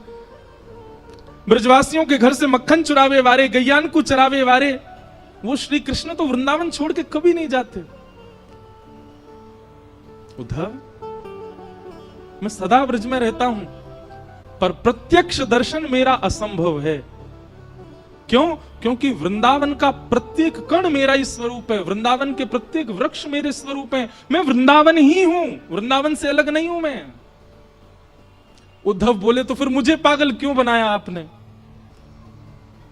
ब्रजवासियों के घर से मक्खन चुरावे वाले, गैयान को चरावे वाले, वो श्री कृष्ण तो वृंदावन छोड़ के कभी नहीं जाते। उद्धव, मैं सदा ब्रज में रहता हूं, पर प्रत्यक्ष दर्शन मेरा असंभव है। क्यों? क्योंकि वृंदावन का प्रत्येक कण मेरा ही स्वरूप है, वृंदावन के प्रत्येक वृक्ष मेरे स्वरूप हैं। मैं वृंदावन ही हूं, वृंदावन से अलग नहीं हूं मैं। उद्धव बोले तो फिर मुझे पागल क्यों बनाया आपने?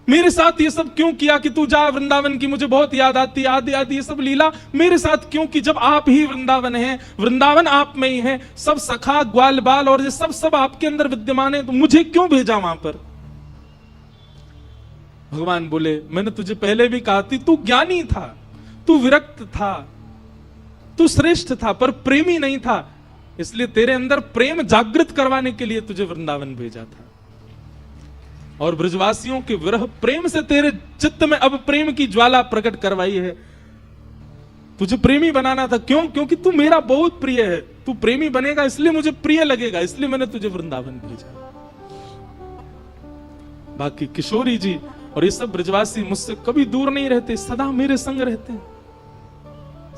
मेरे साथ ये सब क्यों किया कि तू जा वृंदावन की मुझे बहुत याद आती, आदि आदि ये सब लीला मेरे साथ क्यों की, जब आप ही वृंदावन है, वृंदावन आप में ही है, सब सखा ग्वाल बाल और ये सब आपके अंदर विद्यमान है, तो मुझे क्यों भेजा वहां पर? भगवान बोले मैंने तुझे पहले भी कहा थी, तू ज्ञानी था, तू विरक्त था, तू श्रेष्ठ था, पर प्रेमी नहीं था। इसलिए तेरे अंदर प्रेम जागृत करवाने के लिए तुझे वृंदावन भेजा था। और ब्रजवासियों के विरह प्रेम से तेरे चित्त में अब प्रेम की ज्वाला प्रकट करवाई है। तुझे प्रेमी बनाना था। क्यों? क्योंकि तू मेरा बहुत प्रिय है। तू प्रेमी बनेगा इसलिए मुझे प्रिय लगेगा, इसलिए मैंने तुझे वृंदावन भेजा। बाकी किशोरी जी और ये सब ब्रजवासी मुझसे कभी दूर नहीं रहते, सदा मेरे संग रहते हैं,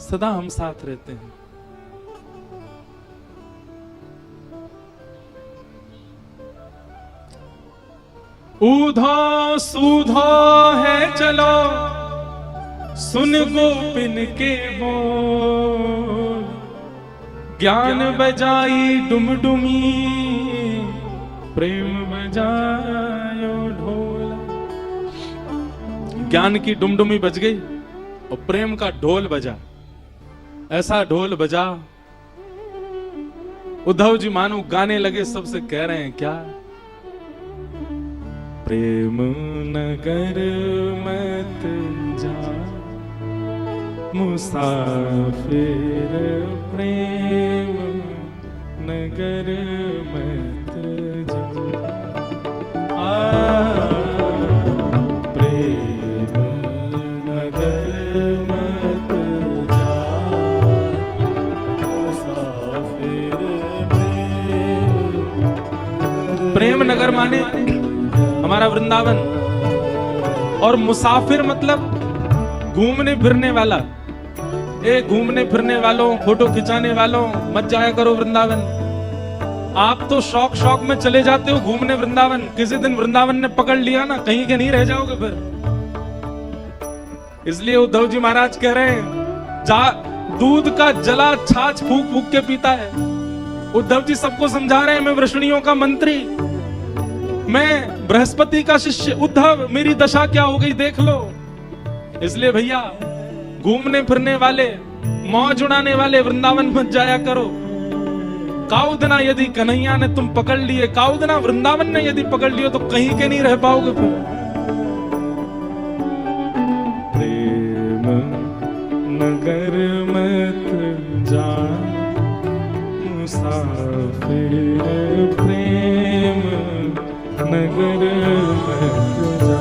सदा हम साथ रहते हैं। ऊधो सूधो है चलो सुन गोपिन के बोल, ज्ञान बजाई डुमडुमी प्रेम बजायो ढोल। ज्ञान की डुमडुमी बज गई और प्रेम का ढोल बजा। ऐसा ढोल बजा उद्धव जी मानो गाने लगे, सबसे कह रहे हैं क्या? प्रेम नगर मत जा मुसाफिर, प्रेम नगर मत जा, प्रेम नगर मत जा मुसाफिर, प्रेम नगर माने हमारा वृंदावन, और मुसाफिर मतलब घूमने फिरने वाला। ए घूमने फिरने वालों, फोटो खिंचाने वालों, मत जाया करो वृंदावन। आप तो शौक शौक में चले जाते हो घूमने वृंदावन, किसी दिन वृंदावन ने पकड़ लिया ना, कहीं के नहीं रह जाओगे फिर। इसलिए उद्धव जी महाराज कह रहे हैं दूध का जला छाछ फूक फूक के पीता है। उद्धव जी सबको समझा रहे हैं मैं वृष्णियों का मंत्री, मैं बृहस्पति का शिष्य। उद्धव मेरी दशा क्या हो गई देख लो। इसलिए भैया घूमने फिरने वाले, मौज उड़ाने वाले वृंदावन मत जाया करो। काउदना यदि कन्हैया ने तुम पकड़ लिए, काउदना वृंदावन ने यदि पकड़ लियो तो कहीं के नहीं रह पाओगे फिर। प्रेम नगर मत जा मुसाफिर, प्रेम नगर मत जा,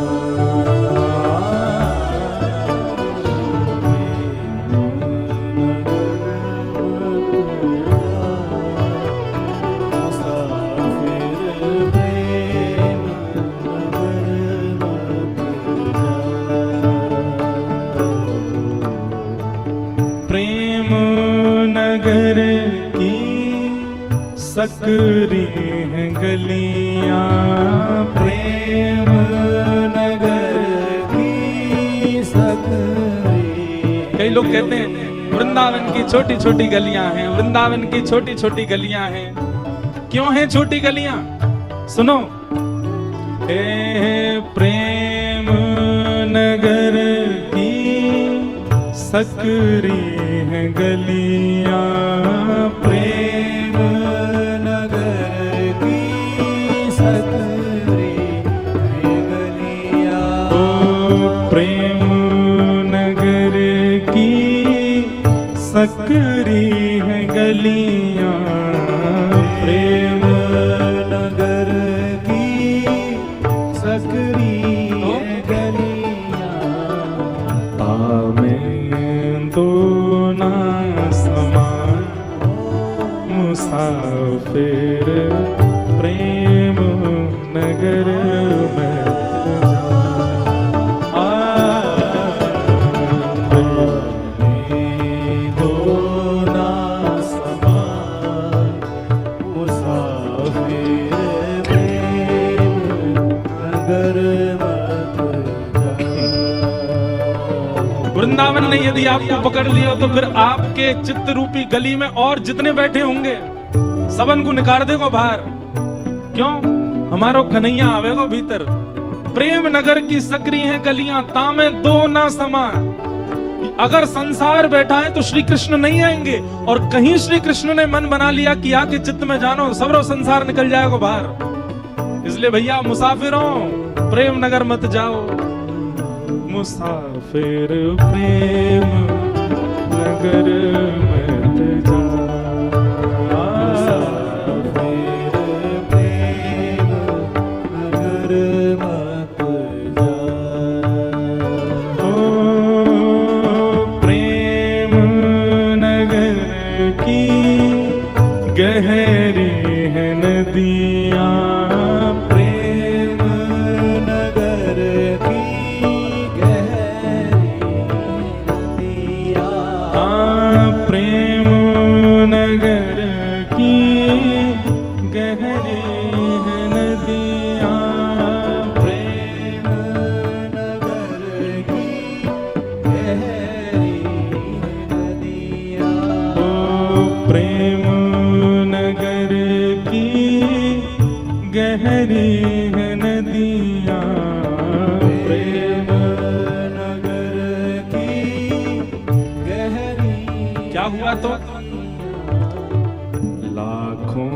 नगर की सकरी हैं गलियां, प्रेम नगर की सकरी। कई लोग कहते हैं वृंदावन की छोटी छोटी गलियां हैं, वृंदावन की छोटी छोटी गलियां हैं। क्यों हैं छोटी गलियां? सुनो, हे प्रेम नगर की सकरी हैं गलियां, प्रेम नगर की सकरी है गलियां। ओ प्रेम नगर की सकरी हैं गलियां, प्रेम नगर की सकरी है गलियां। में दो ना समान मुसाफिर प्रेम नगर में दो ना समान मुसाफिर प्रेम नगर मत जा। वृंदावन ने यदि आपको पकड़ लिया तो फिर आपके चित्त रूपी गली में और जितने बैठे होंगे सबन को निकाल देगो बाहर। क्यों? हमारो कन्हैया आवेगो भीतर। प्रेम नगर की सकरी हैं गलियां, तामे दो ना समा। अगर संसार बैठा है तो श्री कृष्ण नहीं आएंगे, और कहीं श्री कृष्ण ने मन बना लिया कि आके चित्त में जानो, सबरो संसार निकल जाएगा बाहर। इसलिए भैया मुसाफिरों, प्रेम नगर मत जाओ। मुसाफिर प्रेम नगर मत जा। मुसाफिर प्रेम नगर मत जा। ओ प्रेम नगर की गहरी है नदियां, प्रेम नगर की प्रेम नगर की गहरी है नदियां, प्रेम नगर की गहरी नदियां। ओ प्रेम नगर की गहरी है नदियां, प्रेम नगर की गहरी। क्या हुआ तो? लाखों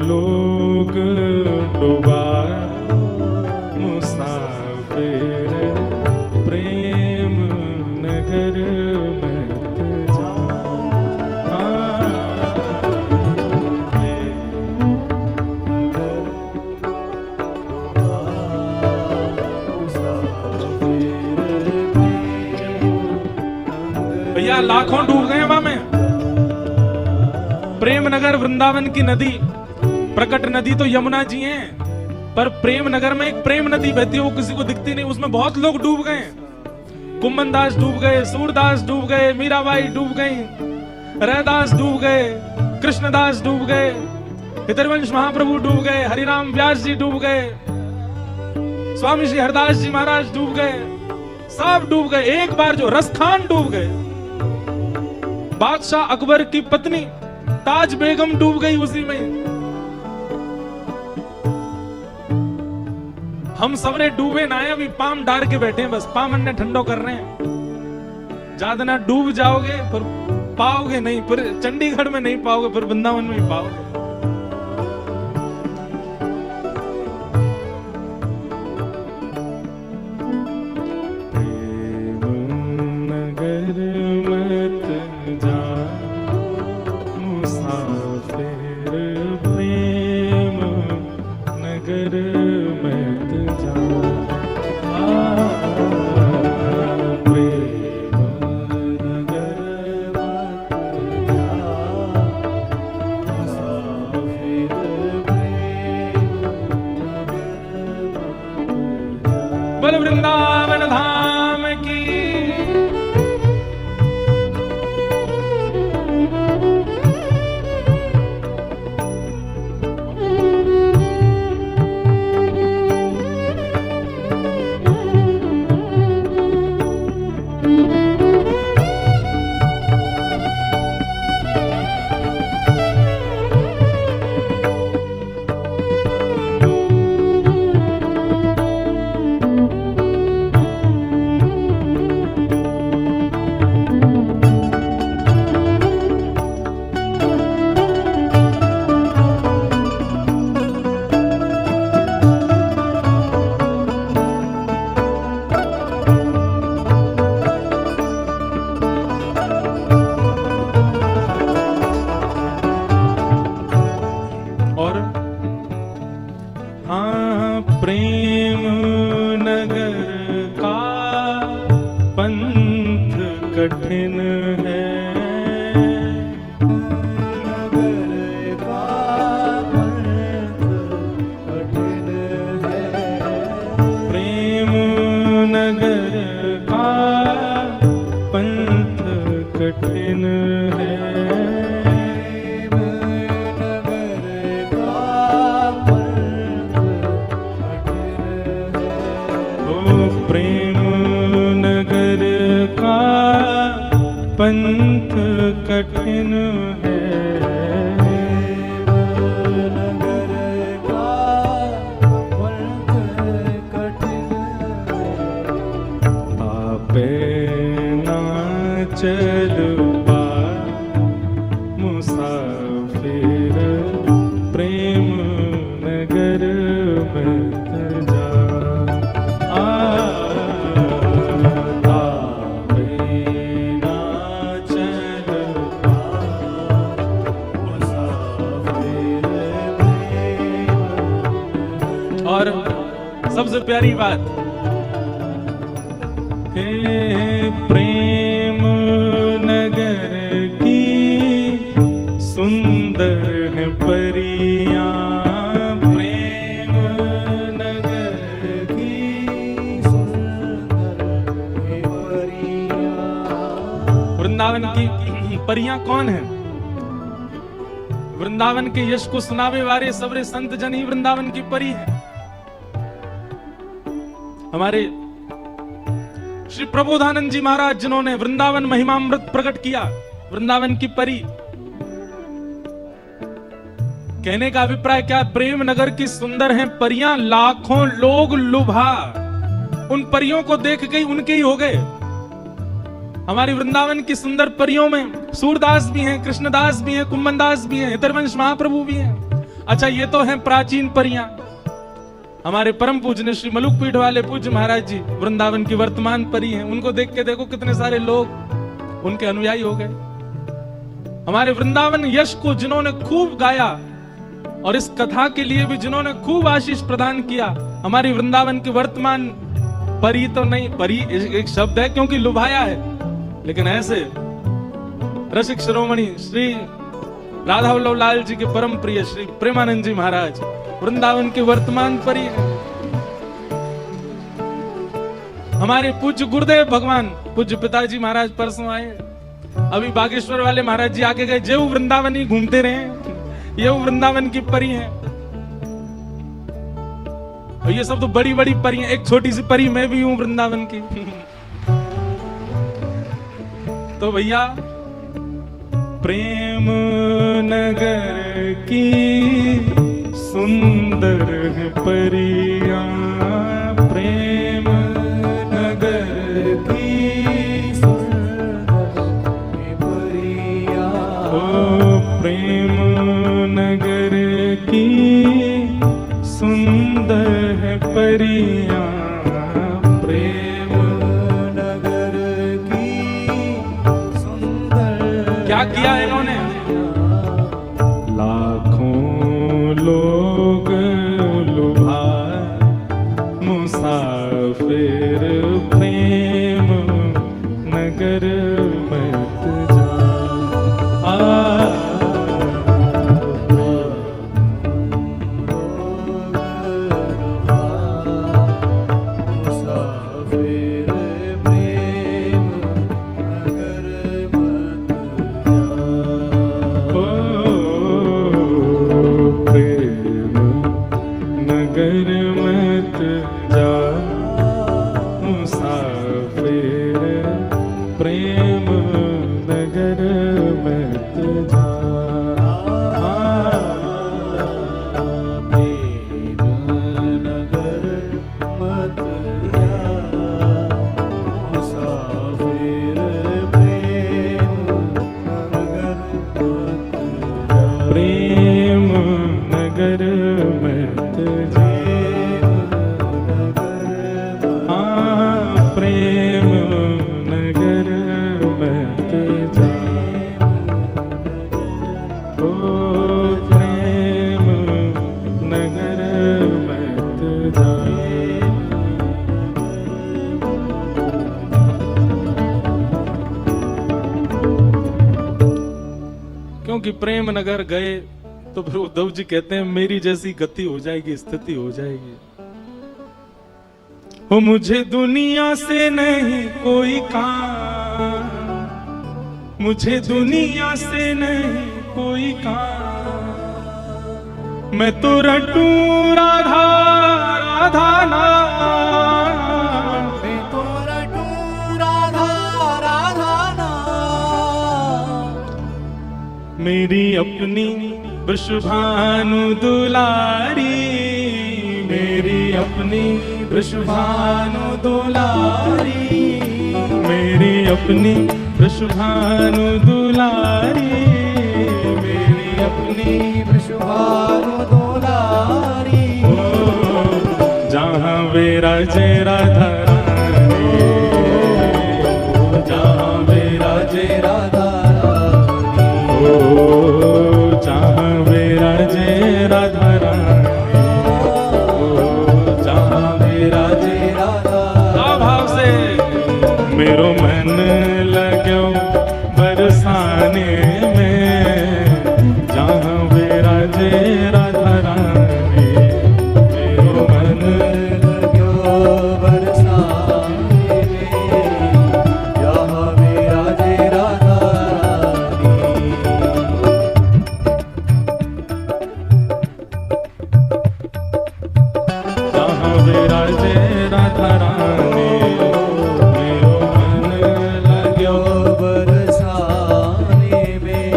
लोग डूबा मुसाफिर प्रेम नगर मत जा। भैया लाखों डूब गए वहां में। प्रेम नगर वृंदावन की नदी, प्रकट नदी तो यमुना जी हैं, पर प्रेम नगर में एक प्रेम नदी बहती है, वो किसी को दिखती नहीं, उसमें बहुत लोग डूब गए। कुम्मन दास डूब गए, सूरदास डूब गए, मीराबाई डूब गई, रैदास डूब गए, कृष्णदास डूब गए, हितरवंश महाप्रभु डूब गए, हरिराम व्यास जी डूब गए, स्वामी श्री हरदास जी महाराज डूब गए, सब डूब गए। एक बार जो रसखान डूब गए, बादशाह अकबर की पत्नी ताज बेगम डूब गई उसी में। हम सबरे डूबे ना है, अभी पाम डार के बैठे हैं, बस पामन ने ठंडो कर रहे हैं। ज्यादा ना डूब जाओगे फिर पाओगे नहीं, फिर चंडीगढ़ में नहीं पाओगे, फिर वृंदावन में ही पाओगे। बोल वृंदावन धाम की। कठिन है। प्रेम नगर का पंथ कठिन है। आपे ना चल पा मुसाफिर प्रेम नगर मत जा। आपे ना चल पा मुसाफिर प्रेम। और सबसे प्यारी बात, प्रेम नगर की सुंदर है परियां। प्रेम नगर की सुंदर है परियां। वृंदावन की परियां कौन है? वृंदावन के यश को सुनावे वाले सबरे संत जन ही वृंदावन की परी है। हमारे श्री प्रबोधानंद जी महाराज जिन्होंने वृंदावन महिमामृत प्रकट किया, वृंदावन की परी। कहने का अभिप्राय क्या? प्रेम नगर की सुंदर हैं परियां, लाखों लोग लुभा उन परियों को देख के उनके ही हो गए। हमारी वृंदावन की सुंदर परियों में सूरदास भी हैं, कृष्णदास भी हैं, कुंभनदास भी हैं, हितरवंश महाप्रभु भी हैं। अच्छा, ये तो हैं प्राचीन परियां। हमारे परम पूज्य श्री मलुक पीठ वाले पूज्य महाराज जी वृंदावन की वर्तमान परी हैं। उनको देख के देखो कितने सारे लोग उनके अनुयायी हो गए। हमारे वृंदावन यश को जिन्होंने खूब गाया और इस कथा के लिए भी जिन्होंने खूब आशीष प्रदान किया, हमारी वृंदावन की वर्तमान परी तो नहीं, परी एक शब्द है क्योंकि लुभाया है, लेकिन ऐसे रसिक शिरोमणि श्री राधा वल्लभ लाल जी के परम प्रिय श्री प्रेमानंद जी महाराज वृंदावन के वर्तमान परी है। हमारे पूज्य गुरुदेव भगवान पूज्य पिताजी महाराज परसों आए, अभी बागेश्वर वाले महाराज जी आके गए, जो वृंदावन ही घूमते रहे, ये वृंदावन की परी है। और ये सब तो बड़ी बड़ी परी हैं, एक छोटी सी परी मैं भी हूं वृंदावन की। तो भैया, प्रेम नगर की सुंदर है परियां। प्रेम नगर की सुंदर है परियां। ओ प्रेम नगर की सुंदर है परियां। प्रेम नगर की सुंदर। क्या किया इन्होंने? लाखों लोग लुभा मुसाफिर प्रेम नगर मत जा। मुसाफिर प्रेम नगर मत जा। प्रेम नगर मत जा मुसाफिर। प्रेम नगर मत जा। प्रेम नगर मत जा मुसाफिर। प्रेम नगर मत जा। प्रेम नगर मत जा। प्रेम नगर मत जा। ओ प्रेम नगर मत जा। क्योंकि प्रेम नगर गए तो फिर उद्धव जी कहते हैं मेरी जैसी गति हो जाएगी, स्थिति हो जाएगी। हो मुझे दुनिया से नहीं कोई काम। मुझे दुनिया से नहीं कोई काम, मैं तो रटू राधा राधा नाम, मैं तो रटू राधा राधा नाम। मेरी अपनी वृषभानु दुलारी, मेरी अपनी वृषभानु दुलारी, मेरी अपनी वृषभानु दुलारी, मेरी अपनी वृषभानु दुलारी। जहाँ विराजे राधा रानी, जहाँ विराजे राधा ओ जहाँ विराजे राधा रानी, ओ जहाँ विराजे राधा। भाव से मेरो मन लगो बरसाने में, जहाँ विराजे राधा रानी, मेरो मन लगो बरसाने में, जहाँ विराजे राधा रानी। जहाँ विराजे राधा रानी, मेरो मन लगो बरसाने में,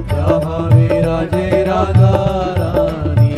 जहाँ विराजे राधा रानी।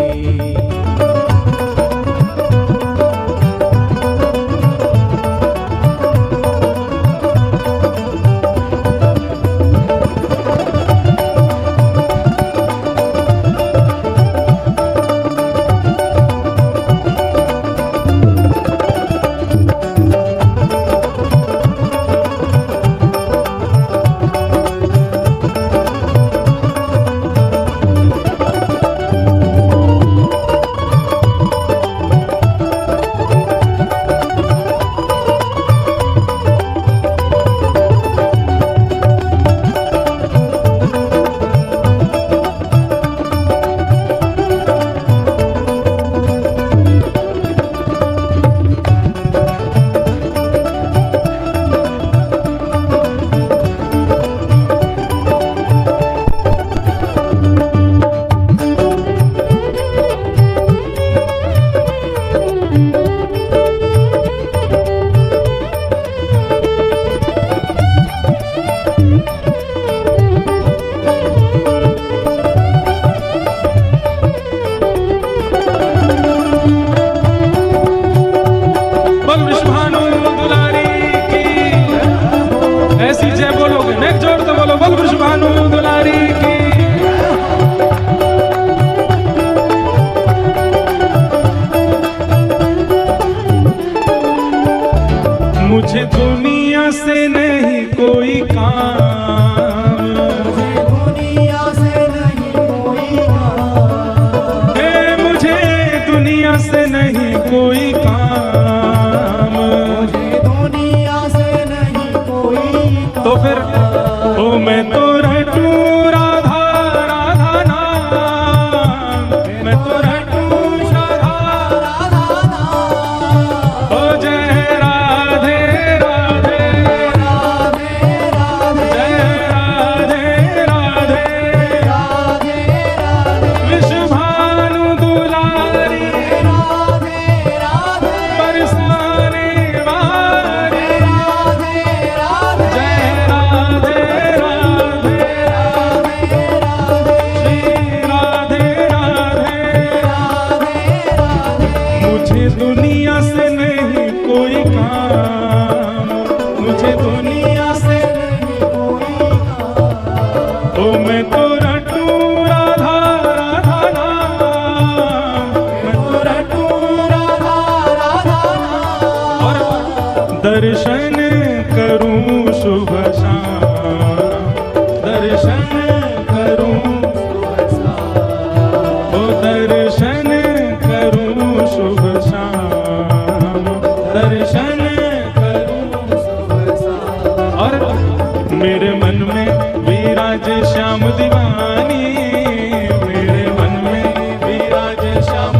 बोल विश्वभानु दुलारी की, ऐसी जय बोलोगे नेक जोड़ तो बोलो, बोल विश्वभानु दुलारी की। मुझे दुनिया से नहीं कोई काम, मुझे दुनिया से नहीं कोई काम, हे मुझे दुनिया से नहीं कोई काम, मुझे दुनिया से नहीं कोई काम। तो फिर ओ मैं तो रटू राधा राधा नाम, मैं तो रटू राधा राधा नाम। ओ जय राधे राधे, राधे राधे जय राधे राधे, राधे राधे विश्वभानु दुलारी, राधे राधे बरसाने वाली, राधे राधे जय राधे राधे, श्री राधे राधे। मुझे दुनिया से नहीं कोई काम, मुझे दुनिया से ओ मैं तो रटू राधा राधा नाम, मैं तो रटू और दर्शन करूं शुभ शाम, दर्शन करूं ओ दर्शन करूं शुभ शाम, दर्शन करूं और मेरे मन में विराज श्याम दीवानी, मेरे मन में विराज श्याम,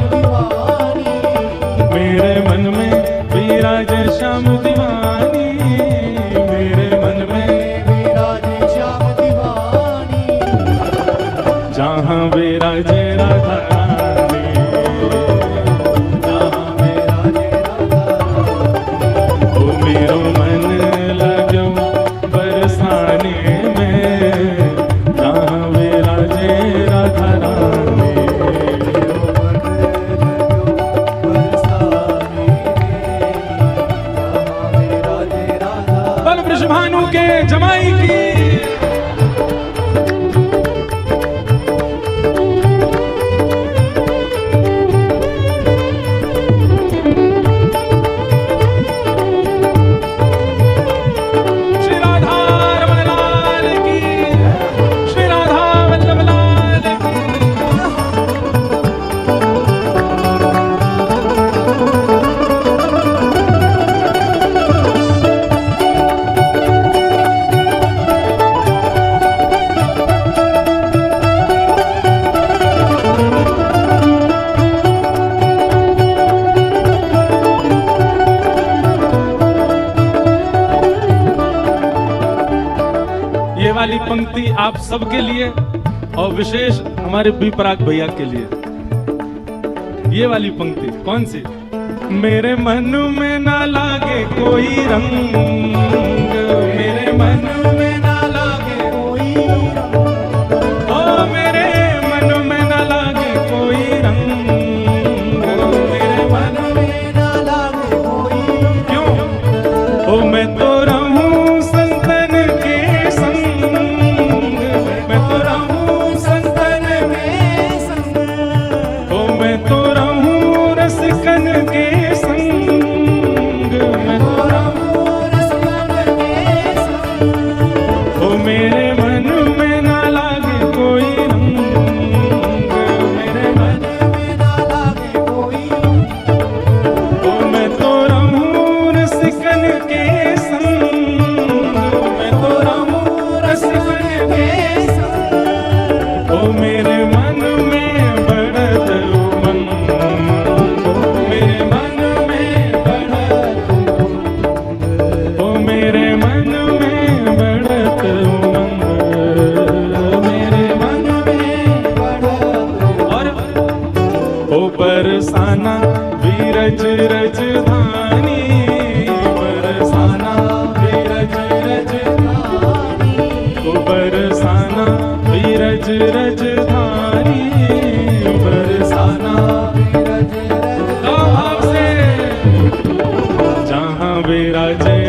मेरे मन में विराज श्याम दीवानी, मेरे मन में विराजे पंक्ति आप सबके लिए और विशेष हमारे बी पराग भैया के लिए। ये वाली पंक्ति कौन सी? मेरे मन में ना लागे कोई रंग, मेरे मन में ना लागे कोई रंग, ओ मेरे मन में ना लागे कोई रंग, मेरे मन में ना लागे कोई रंग। क्यों? ओ मैं तो रहूं संतन के संग, मैं तो रहूं संतन के संग, ओ मैं तो रहूं रसिकन के संग, मैं तो रहूं रसिकन के संग, ओ मेरे मन में ना लागे कोई रंग, मेरे मन में ना लागे कोई रंग, ओ मैं तो रहूं रसिकन के संग, मैं तो रहूं रसिकन के संग, ओ मेरे मन में बढ़त उमंग, मेरे मन में बढ़त उमंग, ओ मेरे मन में बढ़त उमंग, मेरे मन में बढ़त। और ओ बरसाना बीरज रजधानी, बरसाना बीरज रजधानी, ओ बरसाना बीरज रजधानी, बरसाना बीरज रजधानी। जहाँ विराजे